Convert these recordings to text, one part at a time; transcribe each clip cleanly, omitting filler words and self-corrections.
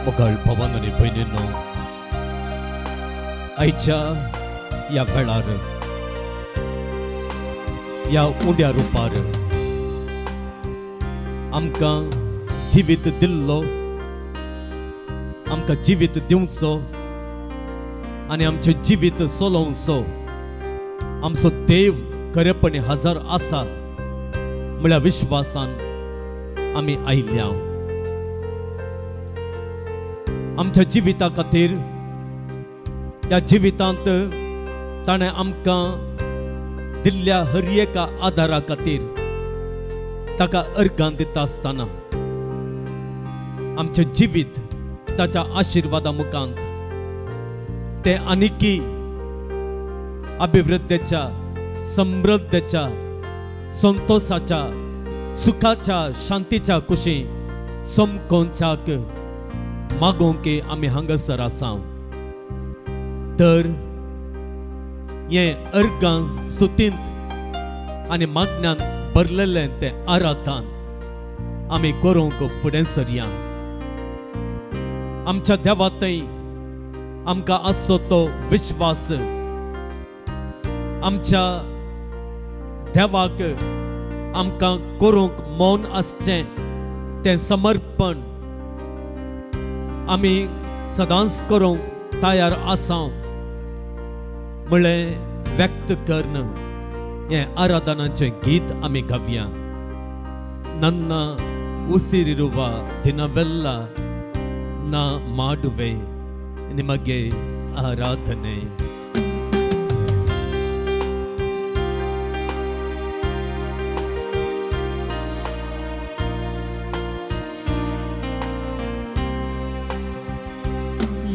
मुघल भवन आणि बहिणींनो, आयच्या या वेळार या उंड्या रुपार आमकां जीवित दिल्लो, आमकां जीवित दिवचो आनी आमचें जीवित चलोवचो आमचो देव खरेपणी हजर आसा म्हळ्यार विश्वासान आमी आयल्या. आमच्या जिविता खातीर या जिवितांत ताणें आमकां दिल्ल्या हर एका आदारा खातीर ताका अर्गां दिता आसतना आमचें जिवीत ताच्या आशिर्वादा मुखांत ते आनिकी अभिवृद्धीच्या, समृद्धीच्या, संतोषाच्या, सुखाच्या, शांतीच्या कुशी समकोवच्याक मागोवंक आमी हांगासर आसा. तर हे अर्गां स्तुतींत आनी मागण्यान भरलेलें तें आराधन आमी करूंक फुडें सरया. आमच्या देवातय आमकां आसचो तो विश्वास, आमच्या देवाक आमकां करूंक मौन आसचें तें समर्पण आमी सदांच करूंक तयार आसा म्हळें व्यक्त करण हें आराधनाचें गीत आमी गावया. नन्ना उसिरिरुव दिनವೆಲ್ಲ ನಾ ಮಾಡುವೆ ನಿಮಗೆ ಆರಾಧನೆ.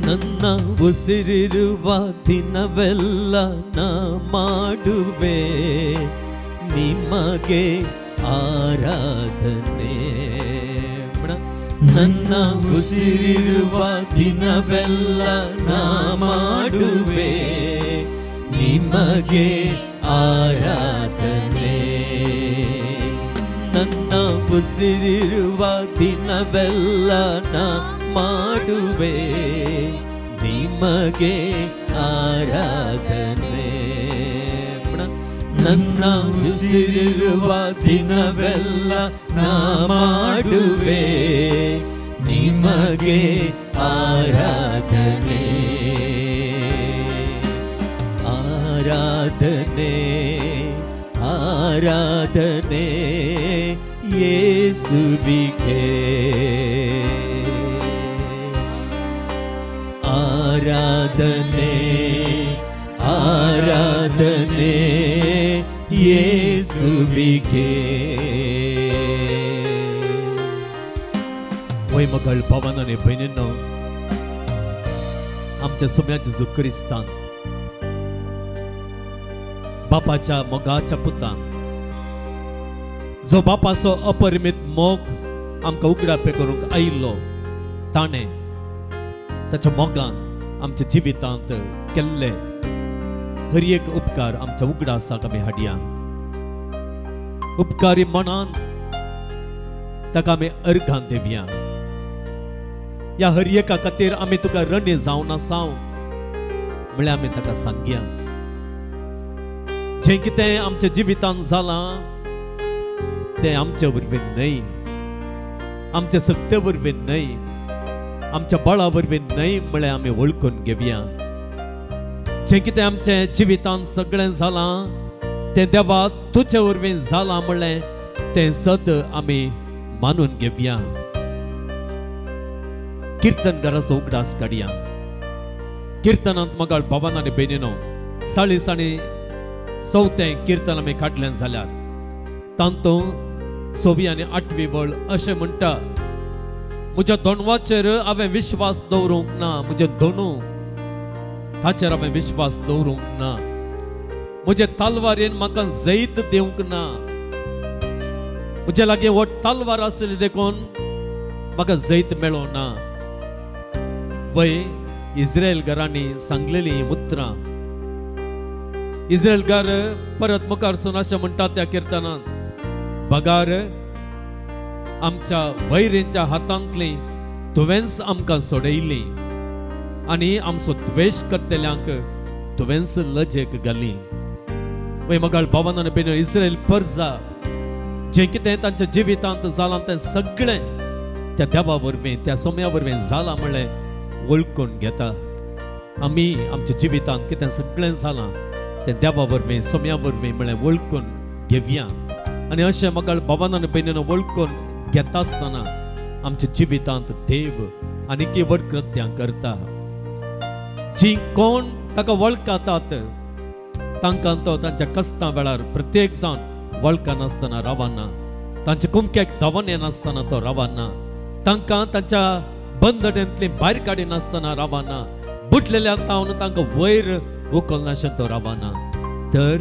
ನನ್ನ ಉಸಿರಿರುವ ದಿನವೆಲ್ಲ ನಾ ಮಾಡುವೆ ನಿಮಗೆ ಆರಾಧನೆ. ನನ್ನ ಉಸಿರಿರುವ ದಿನವೆಲ್ಲ ನಾ ಮಾಡುವೆ ನಿಮಗೆ ಆರಾಧನೆ. ನನ್ನ ಉಸಿರಿರುವ ದಿನವೆಲ್ಲ ನಾ ಮಾಡುವೆ ನಿಮಗೆ ಆರಾಧನೆ. ನನ್ನ ಉಸಿರಿರುವ ದಿನವೆಲ್ಲ ನಾ ಮಾಡುವೆ ನಿಮಗೆ ಆರಾಧನೆ. ಆರಾಧನೆ ಆರಾಧನೆ ಯೇಸುವಿಗೆ. ಆರಾಧನೆ ಆರಾಧನೆ ಯೇಸುವಿಗೆ. वय मगळ भवन आणि बहिणींनो, आमच्या सुम्या जेजू क्रिस्तान बापाच्या मोगाच्या पुतान जो बापाचो अपरिमित मोग आमकां उगडापे करूंक आयिल्लो ताणें ताच्या मोगान आमच्या जिवितांत केल्ले हर एक उपकार आमच्या उगडासाक आमी हाडया. उपकारी मनान ताका आमी अर्घां देवया. या हर एका खातीर आमी तुका रणी जावन आसाव म्हळ्यार आमी ताका सांगया. जें कितें आमच्या जिवितांत जालां तें आमचे वरवीं न्हय, आमच्या सक्ते वरवीं न्हय, आमच्या बळा वरवीं न्हय म्हळ्यार आमी वळखून घेवया. जें कितें आमच्या जिवितांत सगळें जालां तें देवा तुजे वरवीं जालां म्हळें तें सद आमी मानून घेवया. कीर्तनगाराचो उगडास काडया. कीर्तनांत मगाळ भवन आनी बहिणीनो 40 आनी 4 कीर्तन आमी काडलें जाल्यार तातूंत 6वी आनी 8वी वळ अशें म्हणटा, म्हज्या दोनवाचेर हांवें विश्वास दवरूंक ना, म्हजे दोनू ताचेर हांवें विश्वास दवरूंक ना, म्हजे तलवारेन म्हाका जैत दिवंक ना, म्हजे लागीं हो तलवार आसली देखून म्हाका जैत मेळो ना. वय इस्रायल घरांनी सांगलेली उतरां इस्रायलकार परत मुखारसून अशें म्हणटात त्या कीर्तनांत, बगार आमच्या वैरींच्या हातांतली तुवेंस आमकां सोडयली आनी आमचो द्वेश करतल्यांक तुवेंस लजेक घाली. वय मगाळ भावान आनी भयणीनो, इस्रायल परजा जे कितें तांच्या जिवितांत जालां तें सगळें त्या देवा वरवीं, त्या सोम्या वरवीं जालां म्हणलें वळखून घेता. आमी आमच्या जिवितांत कितें सगळें जालां तें देवा वरवीं, सोम्या वरवीं म्हणलें वळखून घेवया. आनी अशें मगाळ भावान आनी भयणीनो वळखून घेता आसतना आमच्या जिवितांत देव आनीक व्हड कृत्यां करता. जी कोण ताका वळखतात तांकां तो तांच्या कश्टां वेळार प्रत्येक जावन वळखनासतना रावना. तांच्या कुमक्याक धांवन येनासतना तो रावना. तांकां तांच्या बंदड्यांतली भायर काडिनासतना रावना. बुटलेल्या तावन तांकां वयर उखलनासतना तो रावना. तर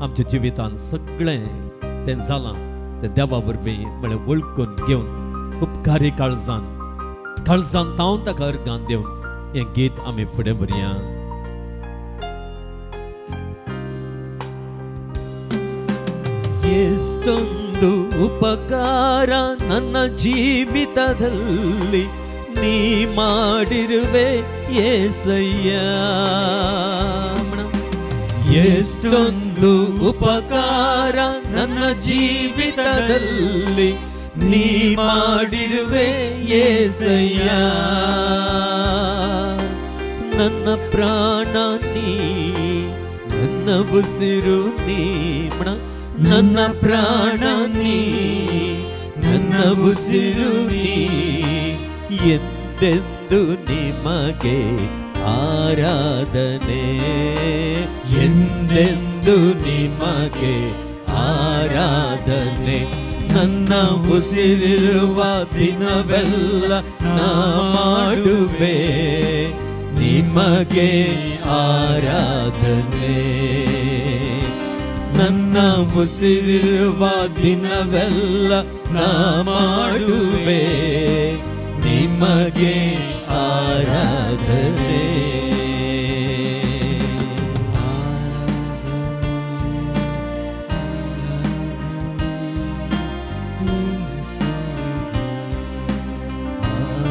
आमच्या जिवितांत सगळें तें जालां तें देवा वरवीं म्हळ्यार वळखून घेवन उपकारी काळजान तावन ताका अर्गान दिवन हें गीत आमी फुडें व्हरया. ಎಷ್ಟೊಂದು ಉಪಕಾರ ನನ್ನ ಜೀವಿತದಲ್ಲಿ ನೀ ಮಾಡಿರುವೆ ಏಸಯ್ಯ. ಎಷ್ಟೊಂದು ಉಪಕಾರ ನನ್ನ ಜೀವಿತದಲ್ಲಿ ನೀ ಮಾಡಿರುವೆ ಏಸಯ್ಯ. ನನ್ನ ಪ್ರಾಣ ನೀ, ನನ್ನ ಉಸಿರು ನೀ, ನನ್ನ ಪ್ರಾಣ ನೀ, ನನ್ನ ಉಸಿರು ನೀ, ಎಂದೆಂದು ನಿಮಗೆ ಆರಾಧನೆ, ಎಂದೆಂದು ನಿಮಗೆ ಆರಾಧನೆ. ನನ್ನ ಉಸಿರಿರುವ ದಿನವೆಲ್ಲ ನಾ ಮಾಡುವೆ ನಿಮಗೆ ಆರಾಧನೆ. ನನ್ನ ಉಸಿರಿರುವ ದಿನವೆಲ್ಲ ನಾ ಮಾಡುವೆ ನಿಮಗೆ ಆರಾಧನೆ.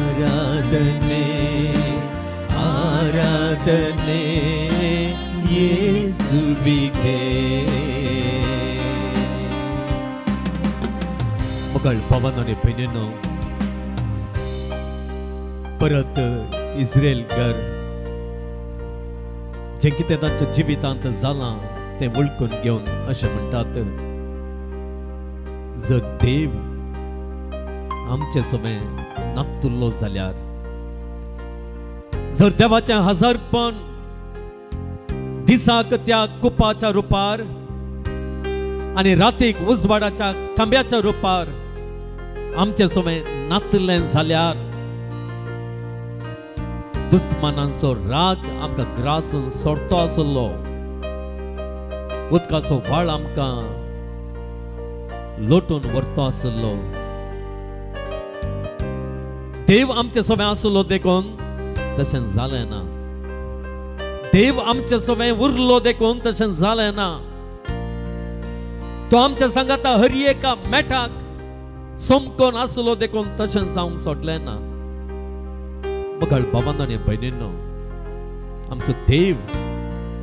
ಆರಾಧನೆ ಆರಾಧನೆ ಯೇಸುವಿಗೆ. मगाळ भावान आनी भयणीनो, परत इस्रायल घर जें कितें तांच्या जिवितांत जालां तें वळखून घेवन अशें म्हणटात, जर देव आमचे सोबे नातुल्लो जाल्यार, जर देवाचें हजारपण दिसाक त्या कुपाच्या रुपार आनी रातीक उजवाडाच्या खांब्याच्या रुपार आमचे सोबे नातलें जाल्यार, दुस्मानांचो राग आमकां ग्रासून सोडतो आसलो, उदकाचो व्हाळ आमकां लोटून व्हरतो आसलो, देव आमचे सोबे आसलो देखून तशें जालें ना. देव आमचे सोबे उरलो देखून तशें जालें ना. तो आमच्या सांगाता हर एका मेठाक सोमकोन आसलो देखून तशें जावंक सोडलें ना. मगाळ भावान आनी भयणीनो, आमचो देव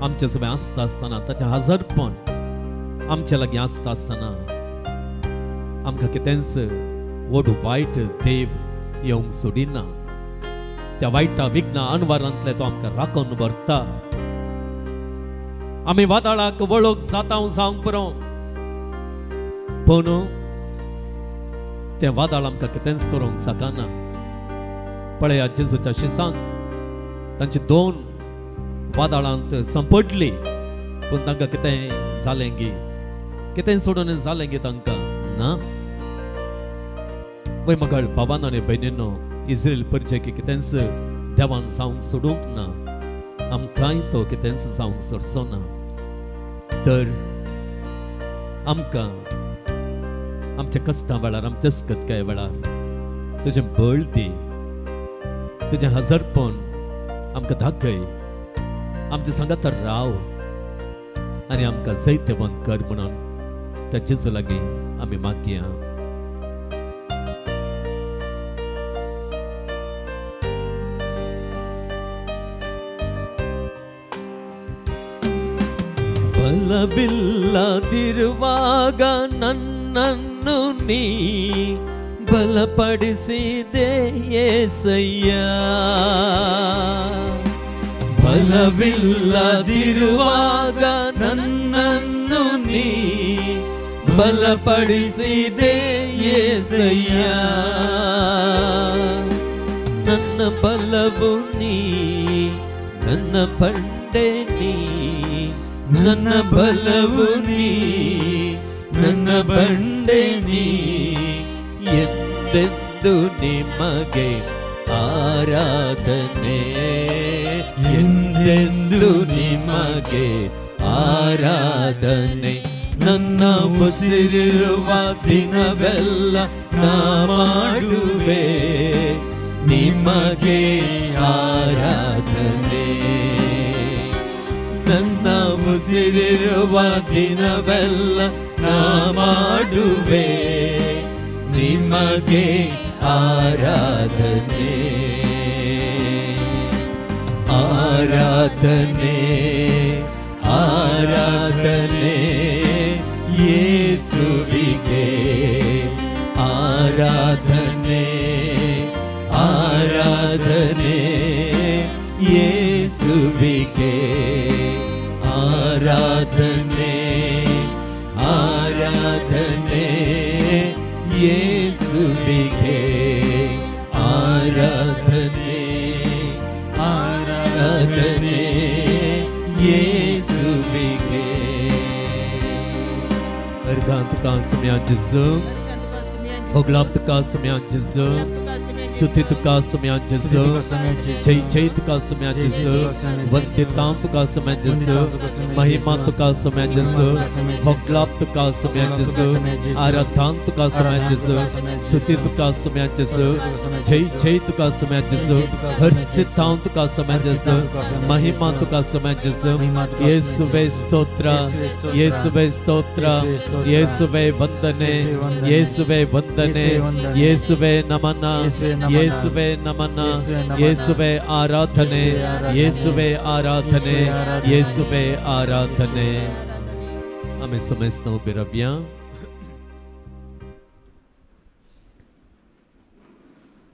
आमचे सोबे आसता आसतना, ताचें हजारपण आमचे लागीं आसता आसतना आमकां कितेंच व्हड वायट देव येवंक सोडिना. त्या वायटा विघ्ना अनवारांतले तो आमकां राखून व्हरता. आमी वादळाक वळोवंक जावंक पुरो, पूण तें वादळ आमकां कितेंच करूंक शकना. पळया जेजूच्या शिसांक तांची 2 वादळांत संपडली, पूण तांकां कितें जालें गी? कितें सोडून जालें गी तांकां? ना. वय मगाळ भावान आनी भयणीनो, इस्रायल परजेक कितेंच देवान जावंक सोडूंक ना. आमकांय तो कितेंच जावंक सोडचो ना. तर आमकां आमच्या कश्टां वेळार, आमच्या सखतकाये वेळार तुजें बळ दी, तुजें हजारपण आमकां दाखय, आमच्या सांगात राव आनी आमकां जायते बंद कर म्हणून त्या जेजू लागीं आमी मागया. ಬಲವಿಲ್ಲದಿರುವಾಗ ನನ್ನನ್ನು ನೀ ಬಲಪಡಿಸಿದೆ యేసయ్య. ಬಲವಿಲ್ಲದಿರುವಾಗ ನನ್ನನ್ನು ನೀ ಬಲಪಡಿಸಿದೆ యేసయ్య. ನನ್ನ ಬಲವು ನೀ, ನನ್ನ ಬಂಡೆ ನೀ, ನನ್ನ ಬಲವು ನೀ, ನನ್ನ ಬಂಡೆ ನೀ. ಎಂದೆಂದು ನಿಮಗೆ ಆರಾಧನೆ, ಎಂದೆಂದು ನಿಮಗೆ ಆರಾಧನೆ. ನನ್ನ ಉಸಿರಿರುವ ದಿನವೆಲ್ಲ ನಾ ಮಾಡುವೆ ನಿಮಗೆ ಆರಾಧನೆ. ನನ್ನ ಉಸಿರಿರುವ ದಿನವೆಲ್ಲ ನಾ ಮಾಡುವೆ ನಿಮಗೆ ಆರಾಧನೆ. ಆರಾಧನೆ ಆರಾಧನೆ ಯೇಸುವಿಗೆ. ಆರಾಧನೆ ಆರಾಧನೆ ಯೇಸುವಿಗೆ. ಆರಾಧನೆ ಆರಾಧನೆ ಯೇಸುವಿಗೆ. ಆರಾಧನೆ ಆರಾಧನೆ ಯೇಸುವಿಗೆ. अर्घांतुका समयांजसु, होगलाप्तुका समयांजसु, स्तुतितुका समयांजसु, जयतुका समयांजसु, वंदितांतुका समयांजसु, महिमांतुका समयांजसु, होगलाप्तुका समयांजसु, आराधनांतुका समयांजसु, स्तुतितुका समयांजसु, जयतुका समयांजसु, हर्षितांतुका समयांजसु, महिमांतुका समयांजसु. ಯೇಸುವೇ ಸ್ತೋತ್ರ, ಯೇಸುವೇ ಸ್ತೋತ್ರ, ಯೇಸುವೇ ವಂದನೆ, ಯೇಸುವೇ ವಂದನೆ, ಯೇಸುವೇ ನಮನ, ಯೇಸುವೇ ನಮನ, ಯೇಸುವೇ ಆರಾಧನೆ, ಯೇಸುವೇ ಆರಾಧನೆ, ಯೇಸುವೇ ಆರಾಧನೆ. ಆಮೇಲೆ ಸಮಸ್ತ ಬಿರವ್ಯ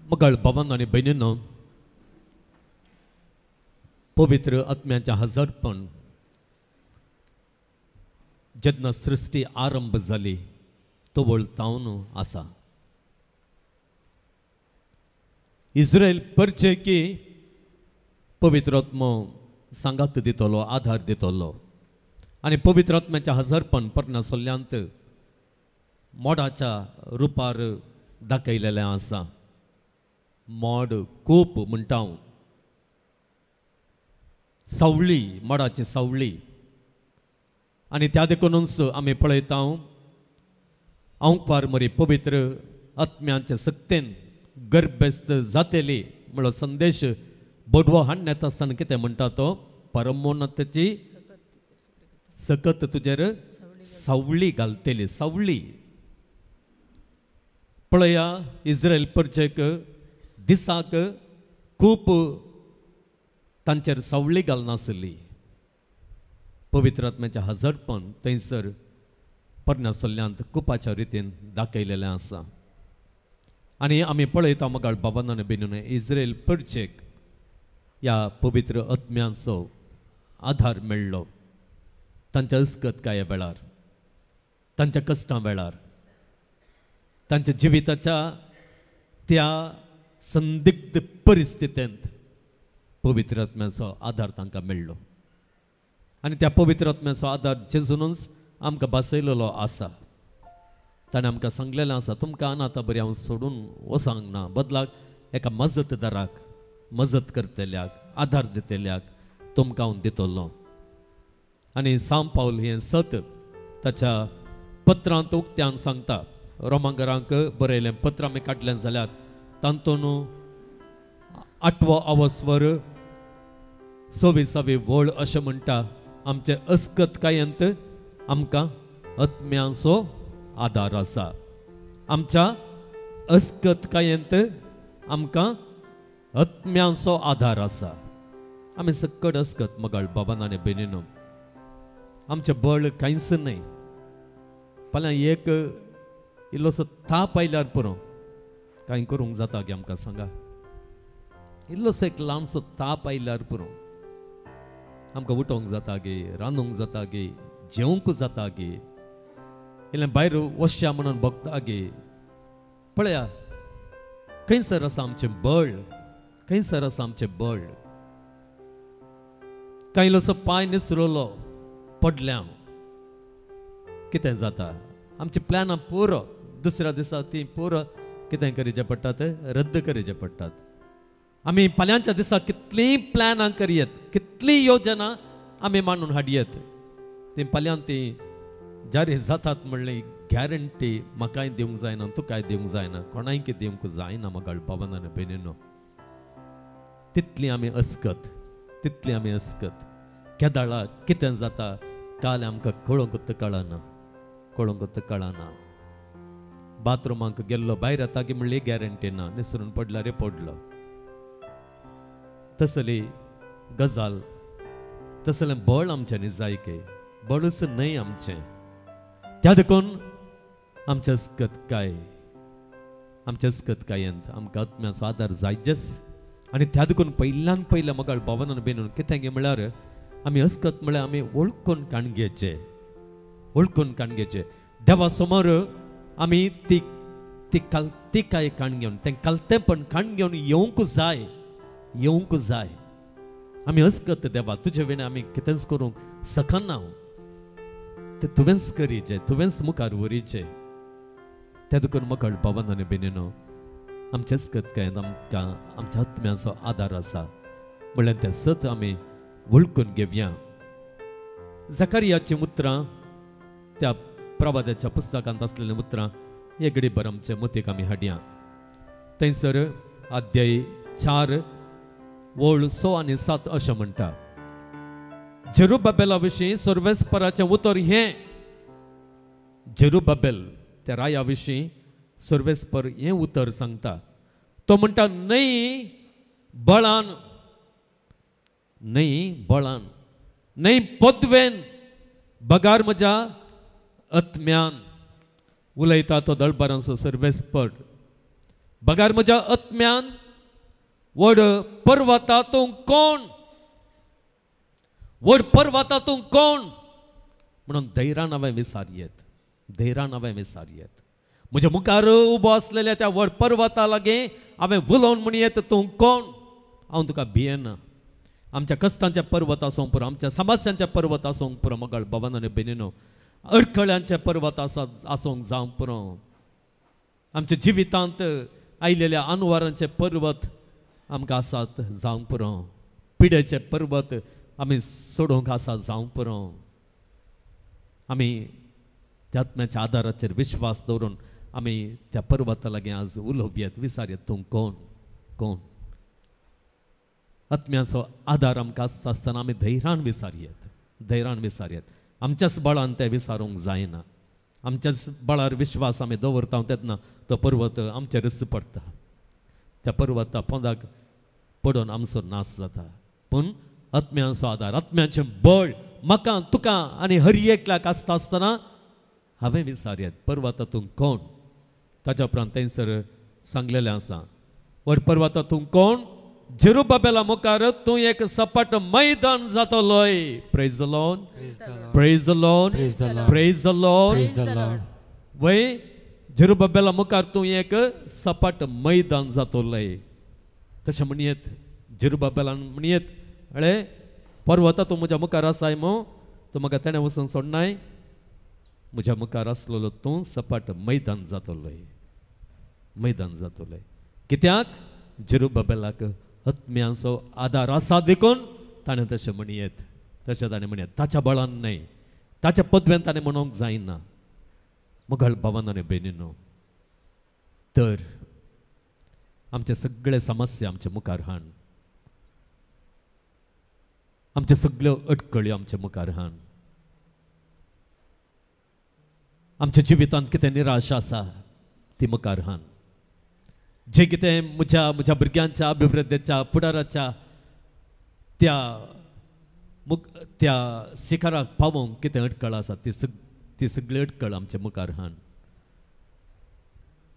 मगळ भवन आणि बहिणींनो, पवित्र आत्म्याच्या हजरपण जेन्ना सृष्टी आरंभ जाली तो वळतावन आसा. इस्रायल परचेकी पवित्र आत्मो सांगात दितलो, आधार दितलो. आणि पवित्र आत्म्याच्या हजरपण परनासल्यांत मोडाच्या रुपार दाखयलेलें आसा. मोड खूप म्हणटा हांव, सावळी, मोडाची सावळी. आणि त्या देखूनच आमी पळयता औंकवार मरी पवित्र आत्म्याच्या सक्तेन गर्भस्थ जातेली म्हणलो संदेश बोडवो हाडून येता आसतना कितें म्हणटा तो, परमोन्नताची सकत तुजेर सावळी घालतली. सावळी पळया, इस्रायल परचेक दिसाक खूप तांचेर सावळी घालनासली. पवित्र आत्म्याचें हजरपण थंयसर परनासल्ल्यांत खुपाच्या रितीन दाखयलेलें आसा. आनी आमी पळयता मगाळ बाबांनी बिनून इस्रायल परचेक ह्या पवित्र आत्म्याचो आधार मेळ्ळो तांच्या अस्कतकाये वेळार, तांच्या कश्टां वेळार, तांच्या जिविताच्या त्या संदिग्ध परिस्थितींत पवित्र आत्म्याचो आधार तांकां मेळ्ळो. आनी त्या पवित्र आत्म्याचो आधार जेजूनच आमकां बसयलेलो आसा. ताणें आमकां सांगलेलें आसा, तुमकां आतां बरी हांव सोडून वसांक ना, बदलाक एका मजतदाराक, मजत करतल्याक, आधार दितल्याक तुमकां हांव दितलो. आनी सांत पावल हें सत ताच्या पत्रांत उक्त्यान सांगता. रोमांकरांक बरयलें पत्र आमी काडलें जाल्यार तातूंत 8वो अवस्वर 26वी वळ अशें म्हणटा, आमचे अस्कतकायेंत आमकां आत्म्याचो आधार आसा. आमच्या अस्कतकायेंत आमकां आत्म्याचो आधार आसा. आमी सकट अस्कत मगाळ बाबान आनी भयणीनो, आमचे बळ कांयच नाही फाल्यां एक इल्लोसो ताप आयल्यार पुरो कांय करूंक जाता गे आमकां सांगा इल्लोसो एक ल्हानसो ताप आयल्यार पुरो आमकां उठोवंक जाता गे रांदूंक जाता गे जेवंक जाता गे इल्लें भायर वचया म्हणून बगता गे पळया खंयसर आसा आमचें बळ खंयसर आसा आमचें बळ कांय इल्लोसो पांय निसरलो पडल्या कितें जाता आमचे प्लॅन पुरो दुसऱ्या दिसा ती पुरो कितें करचें पडटात रद्द करचें पडटात आमी फाल्यांच्या दिसा कितलीं प्लॅनां करयेत कितलीं योजना आमी मांडून हाडयेत ती फाल्यां ती जारी जातात म्हणलें गॅरंटी म्हाकाय दिवंक जायना तुकाय दिवंक जायना कोणायक दिवंक जायना म्हाका भावांनो भयणीनो तितली आमी अस्कत तितली आमी अस्कत केदाळा कितें जाता काल आमकां कळोंकूच कळना बाथरुमाक गेल्लो भायर येता की म्हणली गॅरंटी ना निसरून पडला रे पडलो तसली गजाल तसलें बळ आमच्यानी जाय के बळूच न्हय आमचें त्या देखून आमचें अस्कत कायंत आमकां आत्म्याचो आदार जायचेच आनी त्या देखून पयल्यान पयल्या मोगाळ भावांनो भयणीनो कितें गे म्हळ्यार आमी अस्कत म्हळ्यार आमी वळखून काणगेचे देवा समोर आमी ती काय काण घेवन तें कालतेपण काण घेवन येवंक जाय आमी अस्कत देवा तुजे विणे आमी कितेंच करूंक शकना ते तुवेंच करीचे तुवेंच मुखार व्हरीचे त्या देखून मोगाळ भावांनो भयणीनो आमचें अस्कत काय आमकां आमच्या आत्म्याचो आदार आसा म्हळ्यार तें सत आमी वळखून घेवया जकरियाची उतरां त्या प्रवाद्याच्या पुस्तकांत असलेलीं उतरां एक घडीभर आमचे मतीक आमी हाडया थंयसर अध्याय 4 वळ 6 आनी 7 अशें म्हणटा जेरुबाबेला विशीं सर्वेस्पराचें उतर हें जेरुबाबेल त्या राया विशीं सर्वेस्पर हें उतर सांगता तो म्हणटा न्हय बळान न्हय पदवेन बगार म्हज्या आत्म्यान उलयता तो दळबारांचो सर्वेस्पर बगार म्हज्या आत्म्यान व्हड पर्वता तूं कोण म्हणून धैर्यान हांवें विसारयेत म्हज्या मुखार उबो आसलेल्या त्या व्हड पर्वता लागीं हांवें उलोवन म्हणयेत तूं कोण हांव तुका भियेना आमच्या कश्टांचे पर्वत आसूंक पुरो आमच्या समस्यांचे पर्वत आसूंक पुरो मोगाळ भावांनो आनी भयणीनो अडखळ्यांचे पर्वत आसूंक जावंक पुरो आमच्या जिवितांत आयिल्ल्या अनवरांचे पर्वत आमकां आसात जावंक पुरो पिडेचे पर्वत आमी सोडूंक आसा जावंक पुरो आमी त्या आत्म्याच्या आदाराचेर विश्वास दवरून आमी त्या पर्वता लागीं आज उलोवयेत विसारयेत तूं कोण आत्म्याचो आदार आमकां आसता आसतना आमी धैर्यान विसारयेत आमच्याच बळान तें विसारूंक जायना आमच्याच बळार विश्वास आमी दवरता तेन्ना तो पर्वत आमचेरच पडटा त्या पर्वता पोंदाक पडून आमचो नाश जाता पूण आत्म्याचो आदार आत्म्याचें बळ म्हाका तुका आनी हर एकल्याक आसता आसतना हांवें विसारयेत पर्वता तूं कोण ताच्या उपरांत थंयसर सांगलेलें आसा वर पर्वता तूं कोण जेरुबाबेला मुखार तूं एक सपाट मैदान जातलोय प्रेज द लॉर्ड वय जेरुबाबेला मुखार तूं एक सपाट मैदान जातलोय तशें म्हणयेत जेरुबाबेलान म्हणयेत अळे पर्वता तूं म्हज्या मुखार आसाय मो तूं म्हाका तेणें वचून सोडनाय म्हज्या मुखार आसलेलो तूं सपाट मैदान जातलोय कित्याक जेरुबाबेलाक आत्म्याचो आदार आसा देखून ताणें तशें म्हणयेत ताणें म्हणयेत ताच्या बळान न्हय ताच्या पदवेन ताणें म्हणूंक जायना मोगाळ भावांनो आनी भयणीनो तर आमचे सगळे समस्या आमच्या मुखार हाड आमचे सगळ्यो अडखळ्यो आमच्या मुखार हाड आमच्या जिवितांत कितें निराशा आसा ती मुखार हाड जे कितें म्हज्या भुरग्यांच्या अभिवृद्धीच्या फुडाराच्या त्या त्या शिखराक पावोंक कितें अडखळ आसा ती सगळी अडखळ आमच्या मुखार हान.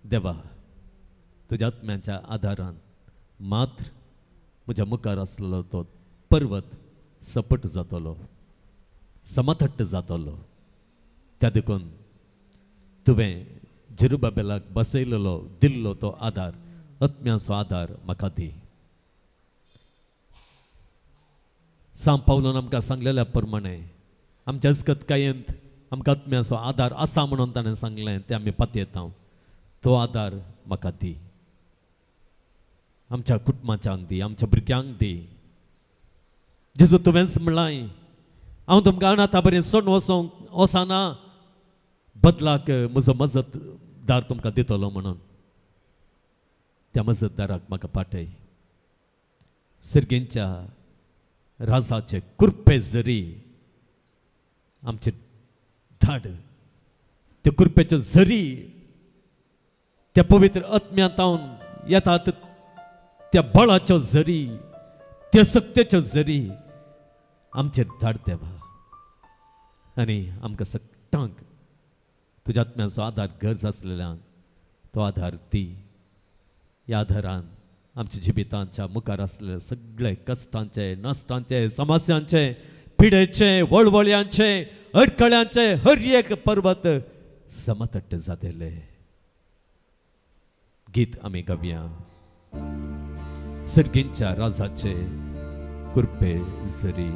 देवा तुज्या आत्म्याच्या आदारान मात्र म्हज्या मुखार आसलेलो तो पर्वत सपट जातलो, समथट्ट जातलो. त्या देखून तुवें झेरुबाबेलाक बसयलेलो दिल्लो तो आदार, आत्म्याचो आदार म्हाका दी. सांग पावलोन आमकां सांगलेल्या प्रमाणे आमच्या अजगतकायेंत आमकां आत्म्याचो आदार आसा म्हणून ताणें सांगलें तें आमी पातयेता. तो आदार म्हाका दी, आमच्या कुटुंबाच्यांक दी, आमच्या भुरग्यांक दी. जेजू तुवेंच म्हणलां हांव तुमकां अनाथा बरें सोडून वचोंक वचना, बदलाक म्हजो मजतदार तुमकां दितलो म्हणून. त्या मजतदाराक म्हाका पाठय. सर्गेंच्या राजाचे कुरपे जरी आमचे धाड, त्या कुरपेच्यो जरी त्या पवित्र आत्म्यांतावन येतात, त्या बळाच्यो जरी, त्या सक्तेच्यो जरी आमचेर धाड देवा. आनी आमकां सगळ्यांक तुज्या आत्म्याचो आदार गरज आसलेल्यान तो आदार दी. ह्या आदारान आमच्या जिवितांच्या मुखार आसलेले सगळे कश्टांचे, नश्टांचे, समस्यांचे, पिडेचे, वळवळ्यांचे, अडखळ्यांचे हर एक पर्वत समथट्ट जातले. गीत आमी गावया. सर्गेंच्या राजाचे कुरपे जरी.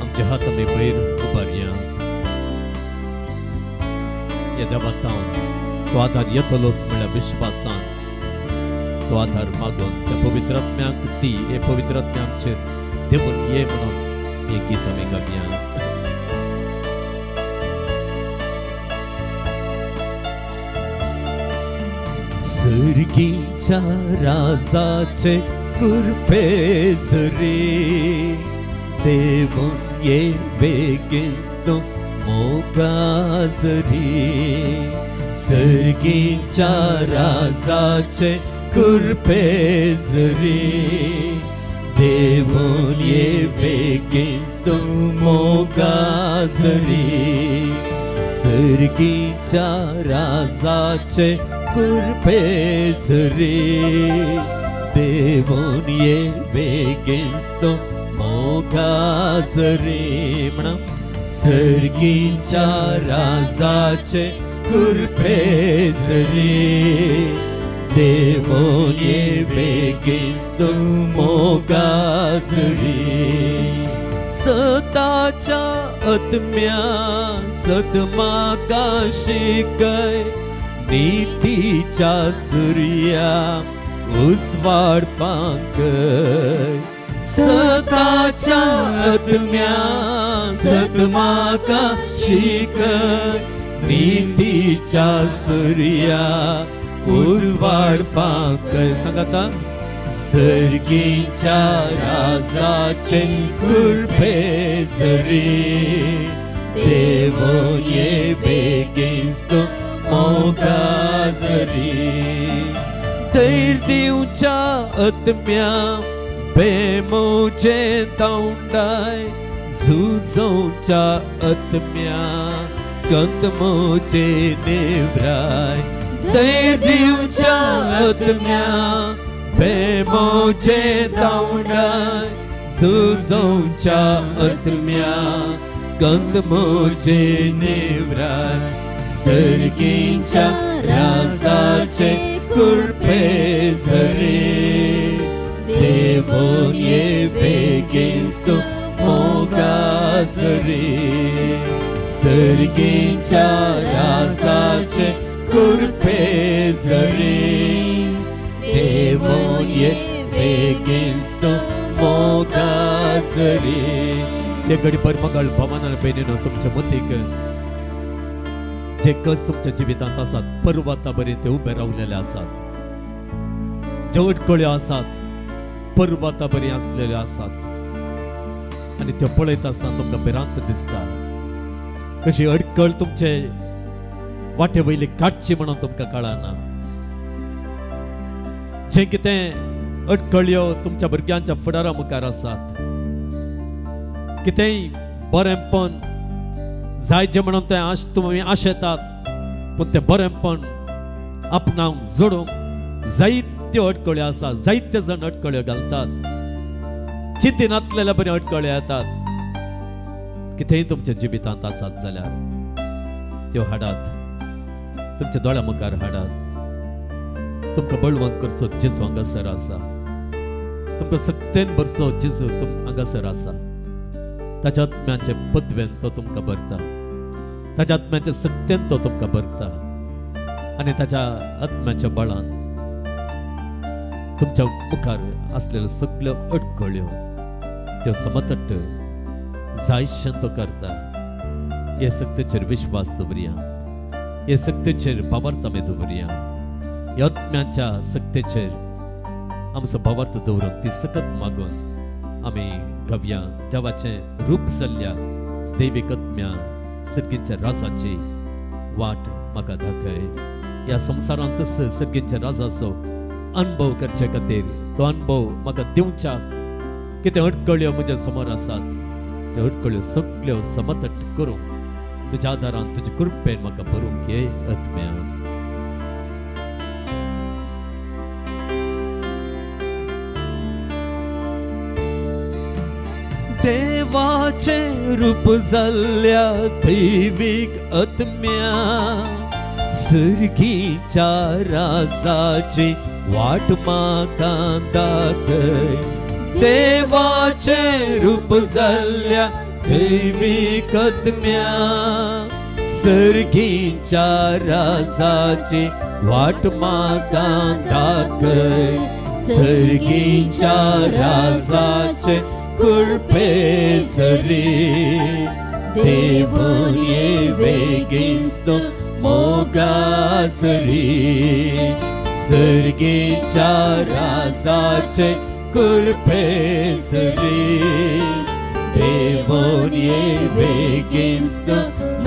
आमचे हात आमी वयर उबारया. या देवातावन तो आदार येतलोच म्हळ्यार विश्वासान तो आधार मागून त्या पवित्र आत्म्याक दी. हे पवित्र आत्म्या आमचेर देवून ये म्हणून हे गीत आमी गावया. सर्गीच्या राजाचे कुरपे जरी देवून ये बेगीच तो मोगा जरी. सर्गीच्या राजाचे कुरपे जरी देवून ये बेगीच तो मोगा जरी. सर्गीच्या राजाचे कुरपे जरी देवून ये बेगीच तो मोगा जरी. म्हणा सर्गीच्या राजाचे कुरपे जरी देवून ये बेगीच तो मोगा जरी. सताच्या आत्म्या सदमाका शिकय नीतीच्या सूर्या उजवाड पांकय. सताच्या आत्म्या सदमाका शिकय नीतीच्या सूर्या उजवाड पांकय. सांगाता. सर्गीच्या राजाचे कुरपे जरी देवून ये बेगीच तो मोगा जरी. सैर दिवच्या आत्म्या बेमोचे तावंडाय झुजोवच्या आत्म्या कंदमोचे नेवराय. सैर दिवच्या आत्म्या बेमोचे तावंडाय झुजोवच्या आत्म्या कंदमोचे नेवराय. सर्गीच्या राजाचे कुरपे जरी देवून ये बेगीच तो मोगा जरी. सर्गीच्या राजाचे कुरपे जरी देवून ये बेगीच तो मोगा जरी. ते घडी परमगळ भवानान बेनीनो तुमच्या मतीक जे कस तुमच्या जिवितांत आसात पर्वता बरी ते उबे रावलेले आसात. जे अडखळ्यो आसात पर्वता बरी आसलेल्यो आसात आनी त्यो पळयता आसतना तुमकां भिरांत दिसता. कशी अडकळ तुमचे वाटे वयली काडची म्हणून तुमकां कळना. जे कितें अडकळ्यो तुमच्या भुरग्यांच्या फुडारा मुखार आसात, कितेंय बरेंपण जायचे म्हणून ते तुमी आशेतात, पूण ते बरेंपण आपणाक जोडूंक जायत्यो अडकळ्यो आसा. जायते जण अडकळ्यो घालतात, चिंती नासलेल्या बऱ्यो अडकळ्यो येतात. कितेंय तुमच्या जिवितांत आसात जाल्यार त्यो हाडात, तुमच्या दोळ्या मुखार हाडात. तुमकां बळवंत करचो जेजू हांगासर आसा. तुमकां सक्तेन भरचो जेजू हांगासर आसा. ताच्या आत्म्याचे पदवेन तो तुमकां भरता, ताच्या आत्म्याच्या सक्तेन तो तुमकां भरता आनी ताच्या आत्म्याच्या बळान तुमच्या मुखार असलेल्यो सगळ्यो अडखळ्यो त्यो समतट्ट जायशें तो करता. हे सक्तेचेर विश्वास दवरया, हे सक्तेचेर बाबार्थ आमी दवरया. ह्या आत्म्याच्या सक्तेचेर आमचो बाबार्थ दवरून ती सकत मागून आमी घावया. देवाचें रूप जाल्ल्या दैवीक आत्म्या सर्गीच्या राजाची वाट म्हाका दाखय. ह्या संवसारांत सर्गीच्या राजाचो अनुभव करचे खातीर तो अनुभव म्हाका दिवच्या. कितें अडकळ्यो म्हज्या समोर आसात, त्यो अडकळ्यो सगळ्यो समतट करूंक तुज्या आदारान तुजे कृपेन म्हाका भरूंक ये आत्म्या. देवाचे रूप जाल्ल्या दैवीक आत्म्या सर्गीच्या राजाची वाट म्हाका दाखय. देवाचे रूप जाल्ल्या दैवीक आत्म्या सर्गीच्या राजाची वाट म्हाका दाखय. सर्गीच्या राजाचे कृपे सरी देवून ये बेगीन मोगासरी. सर्गीच्या राजाचे कृपे सरी देवून ये बेगीन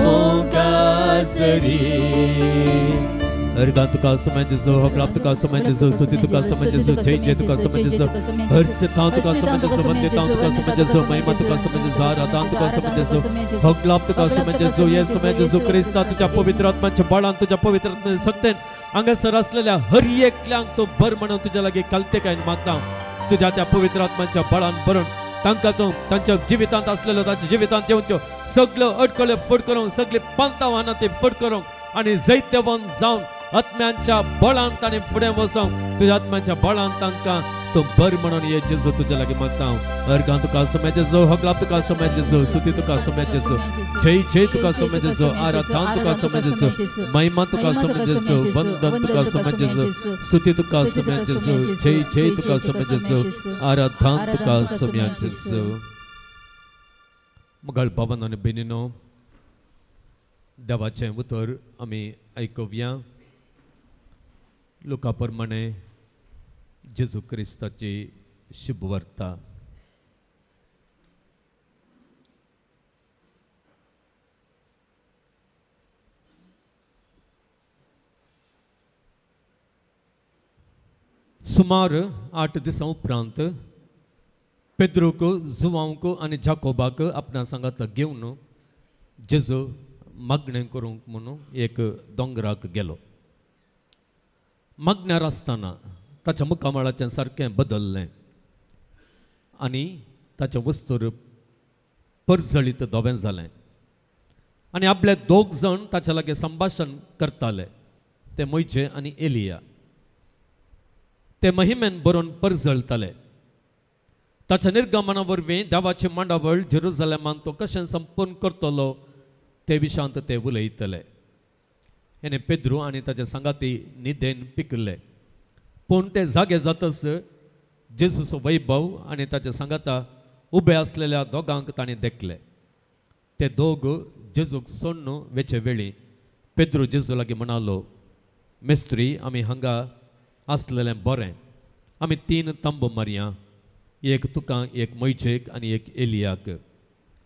मोगासरी. अर्गा तुका समय जेजू, हकलाप तुका समय जेजू, स्तुति तुका समय जेजू, जय जय तुका समय जेजू, हर्षता तुका समय जेजू, वंदिता तुका समय जेजू, महिमा तुका समय जेजू, आराधना तुका समय जेजू, हकलाप तुका समय जेजू. ये समय जेजू ख्रिस्ता तुझ्या पवित्र आत्म्याच्या बळान, तुझ्या पवित्र आत्म्याच्या सक्तेन हांगासर असलेल्या हर एकल्याक तो भर म्हणून तुझ्या लागीं कालतेकायन मागता. तुझ्या त्या पवित्र आत्म्याच्या बळान भरून तांकां तूं तांच्या जिवितांत असलेल्यो, तांच्या जिवितांत येवच्यो सगळ्यो अडखळ्यो फुट करूंक, सगळी पांतावाना ती फुट करूंक आनी जैत्यवन जावन आत्म्यांच्या बळान तांणी फुडें वचोंक, तुज्या आत्म्याच्या बळान तांकां तूं भर म्हणून ये जेजू तुज्या लागीं मागता. अर्गां तुका समय जेजू, हकलाप तुका समय जेजू, स्तुति तुका समय जेजू, जय जय तुका समय जेजू, आराधना तुका समय जेजू, महिमा तुका समय जेजू, वंदन तुका समय जेजू, स्तुति तुका समय जेजू, जय जय तुका समय जेजू, आराधना तुका समय जेजू. मुघल भावांनो आनी भयणींनो, देवाचें उतर आमी आयकुया. लुका प्रमाणे जेजू क्रिस्ताची शुभ वार्ता. सुमार 8 दिसां उपरांत पेद्रूक, जुवांक आनी जाकोबाक आपणा सांगात घेवन जेजू मागणें करूंक म्हणून एक दोंगराक गेलो. मागण्यार आसतना ताच्या मुखामळाचें सारकें बदल्लें आनी ताच्या वस्तूर परजळीत धोबें जालें आनी आपले 2 जण ताच्या लागीं संभाशण करताले. ते मोइजे आनी एलिया. ते महिमेन बरोवन परजळताले. ताच्या निर्गमना वरवीं देवाची मांडावळ जेरुसलेमांत तो कशें संपूर्ण करतलो ते विशयांत ते उलयतले. हेणे पेद्रू आनी ताचे सांगाती न्हिदेन पिकले. पूण ते जागे जातच जेजूचो वैभव आनी ताचे सांगाता उबे असलेल्या दोगांक ताणें देखले. ते दोग जेजूक सोडून वेचे वेळी पेद्रू जेजू लागीं म्हणालो, मेस्त्री, आमी हांगा आसलेलें बरें. आमी 3 तंब मारया, एक तुका, एक मोइजेक आनी एक एलियाक.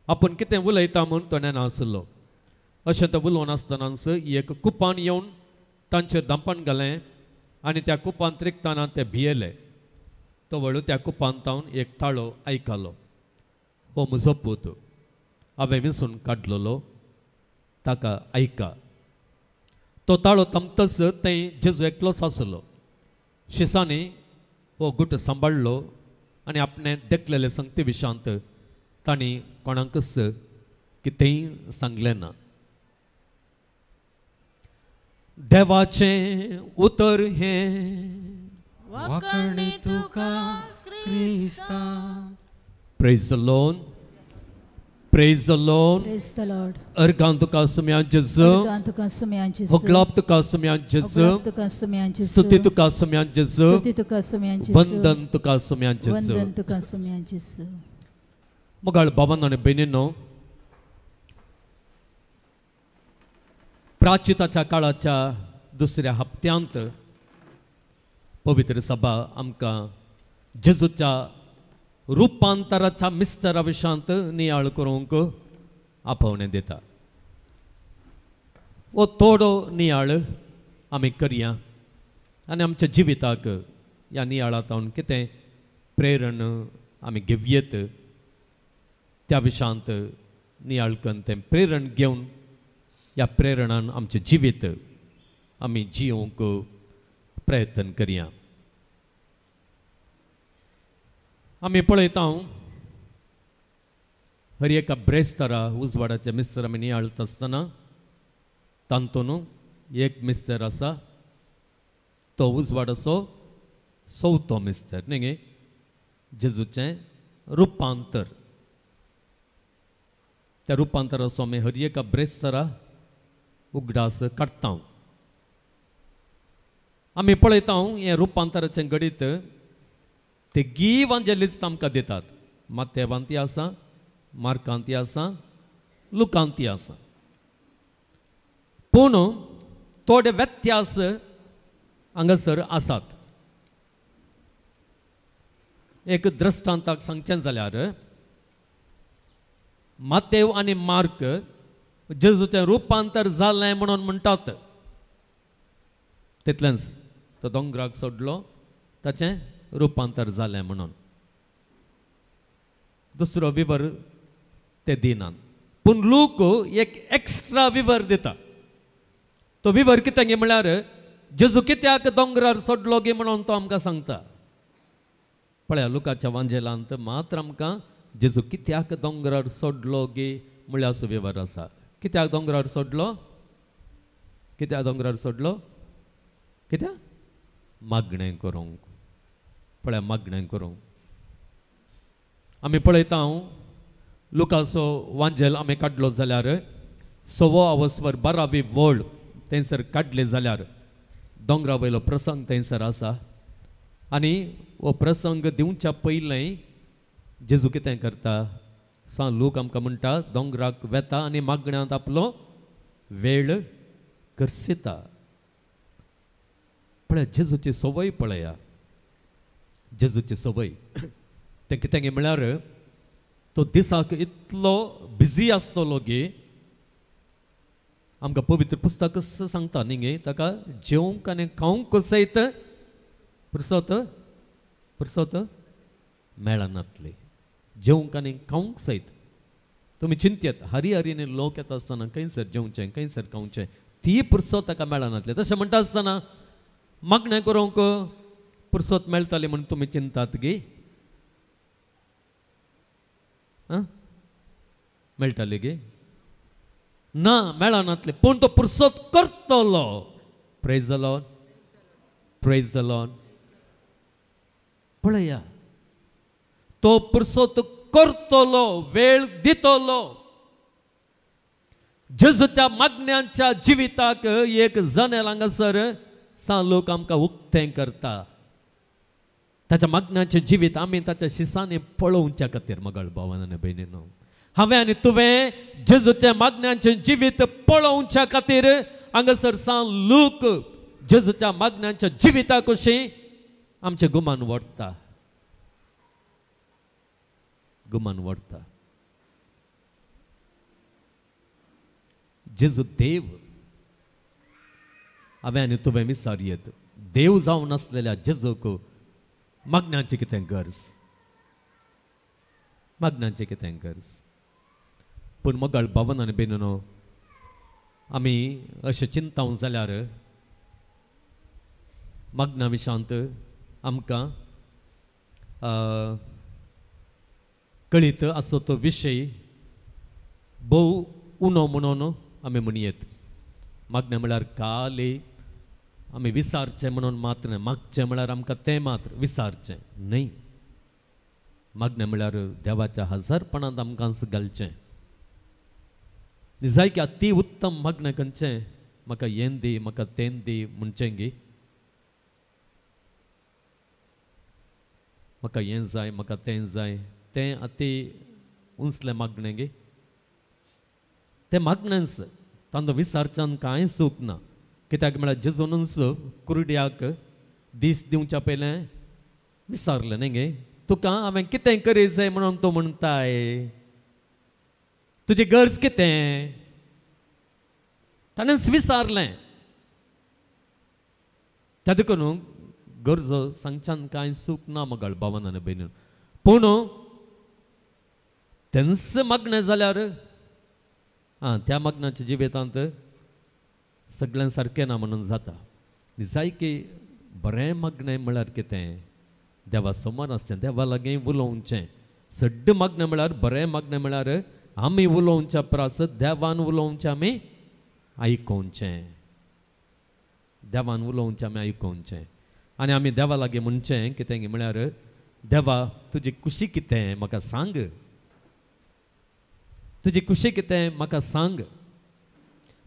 आपूण कितें उलयता म्हूण तो नेना आसलो. अशें तो उलोवन आसतनाच एक कुपान येवन तांचेर दंपान घालें आनी त्या कुपान त्रिकताना ते भियेले. तो वळू त्या कुपान तावन एक ताळो आयकलो. हो म्हजो पूत, हांवें विंसून काडलेलो, ताका आयका. तो ताळो तमतस थंय जेजू एकलोच आसलो. शिसांनी हो गुट सांबाळलो आनी आपणे देखलेले संगती विशांत तांणी कोणाकच कितेंय सांगलें ना. देवाचें उतर हें वाकणे तुका Crysta. Praise the Lord, praise the Lord. Praise the Lord. अर्गां तुका सुम्या जेजू, Organ tuka sumyan Jesu. होगलाप तुका सुम्या जेजू, Oglap tuka sumyan Jesu. स्तुति तुका सुम्या जेजू, Stuti tuka sumyan Jesu. वंदन तुका सुम्या जेजू. Vandan tuka sumyan Jesu. मगाळ बाबांनो आनी भयणींनो, प्राचिताच्या काळाच्या दुसऱ्या हप्त्यांत पवित्र सभा आमकां जेजूच्या रुपांतराच्या मिस्तरा विशांत नियाळ करूंक आपोवणें दिता. वो थोडो नियाळ आमी करया आनी आमच्या जिविताक ह्या नियाळांतल्यान कितें प्रेरण आमी घेवयेत त्या विशांत नियाळ करून तें प्रेरण घेवन ह्या प्रेरणान आमचें जिवीत आमी जियोंक प्रयत्न करया. आमी पळयता हर एका ब्रेस्तारा उजवाडाच्या मिस्तर आमी नियाळत आसतना तांतून एक मिस्तर आसा तो उजवाडाचो चवथो मिस्तर न्ही जेजूचें रुपांतर. त्या रुपांतराचो आमी हर एका ब्रेस्तारा उगडास काडटा. आमी पळयता हें रुपांतराचें गणीत ते इवांजेलिस्ट आमकां दितात. माथेवांती आसा, मार्कांती आसा, लुकांती आसा. पूण थोडे व्यत्यास हांगासर आसात. एक दृश्टांताक सांगचें जाल्यार मातेव आनी मार्क जेजूचें रुपांतर जालें म्हणून म्हणटात. तितलेंच तो दोंगराक सोडलो ताचें रुपांतर जालें म्हणून. दुसरो विवर ते दिनात. पूण लूक एक एक्स्ट्रा विवर दिता. तो विवर कितें गे म्हळ्यार जेजू कित्याक दोंगरार सोडलो गे म्हणून तो आमकां सांगता. पळया लुकाच्या वांजेलांत मात्र आमकां जेजू कित्याक दोंगरार सोडलो गे म्हळ्यार असो विवर आसा. कित्याक दोंगरार सोडलो? कित्याक दोंगरार सोडलो? कित्याक? मागणें करूंक. पळय मागणें करूंक. आमी पळयता लुकाचो वांजेल आमी काडलो जाल्यार 6 वर 12वी वळ थंयसर काडले जाल्यार दोंगरा वयलो प्रसंग थंयसर आसा. आनी हो प्रसंग दिवच्या पयलें जेजू कितें करता लूक आमकां म्हणटा दोंगराक वेता आनी मागण्यांत आपलो वेळ करसिता. पळय जेजूची संवय पळया. जेजूची संवय तें कितें गे म्हळ्यार तो दिसाक इतलो बिजी आसतलो गे. आमकां पवित्र पुस्तक सांगता न्ही गे ताका जेवंक आनी खावंक सयत पुरसत मेळनातली. जेवंक आनी खावंक सयत तुमी चिंत्येत हरी लोक येता आसतना खंयसर जेवचें खंयसर खावचें ती पुरसत ताका मेळनातली. तशें म्हणटा आसतना मागणें करूंक पुरसत मेळटली म्हूण तुमी चिंतात गे? मेळटली गे? ना, मेळनातली. पूण तो पुरसत करतलो. Praise the Lord, praise the Lord. पळया तो पुरसत करतलो, वेळ दितलो. जेजूच्या मागण्यांच्या जिविताक एक जनेल हांगासर लोक आमकां उक्तें करता. ताच्या मागण्यांचें जिवीत आमी ताच्या शिसांनी पळोवच्या खातीर मगळ भावान आनी भयणीनो हांवें आनी तुवें जेजूच्या मागण्यांचें जिवीत पळोवच्या खातीर हांगासर लोक जेजूच्या मागण्यांच्या जिविता कशीं आमचें गुमान वडटा. गुमान वडटा. जेजू देव हांवें आनी तुवें विसरयेत देव जावन आसलेल्या जेजूक मागण्याची कितें गरज मागण्याची कितें गरज पूण मोगाळ भावनान बेनून आमी अशें चिंताव जाल्यार मागना विशांत आमकां कळीत आसो तो विशय भोव उणो म्हणून आमी म्हणयेत मागणें म्हळ्यार खाली आमी विसारचें म्हणून मात्र न्हय मागचें म्हळ्यार आमकां तें मात्र विसारचें न्हय मागणें म्हळ्यार देवाच्या हजरपणांत आमकां घालचें जाय की अति उत्तम मागणें खंयचें म्हाका हें दी म्हाका तें दी म्हणचें गी म्हाका हें जाय म्हाका तें जाय तें अति उंचलें मागणें गे तें मागणेंच तांदो विसारच्यान कांय सूख ना कित्याक म्हळ्यार जेजूनच कुरड्याक दीस दिवच्या पयलें विसारलें न्ही गे तुका हांवें कितें करी जाय म्हणून तो म्हणटाय तुजी गरज कितें ताणेंच विसारलें त्या देखून गरजो सांगच्यान कांय सूख ना मोगाळ भावनान बेनून पूण तेंच मागणें जाल्यार त्या मागण्याच्या जिवितांत सगळ्यां सारकें ना म्हणून जाता जाय की बरें मागणें म्हळ्यार कितें देवा समोर आसचें देवा लागीं उलोवचें सड्ड मागणें म्हळ्यार बरें मागणें म्हळ्यार आमी उलोवच्या प्रास देवान उलोवचें आमी आयकोवचें देवान उलोवचें आमी आयकोवचें आनी आमी देवा लागीं म्हणचें कितें म्हळ्यार देवा तुजी खुशी कितें म्हाका सांग तुजी खुशी कितें म्हाका सांग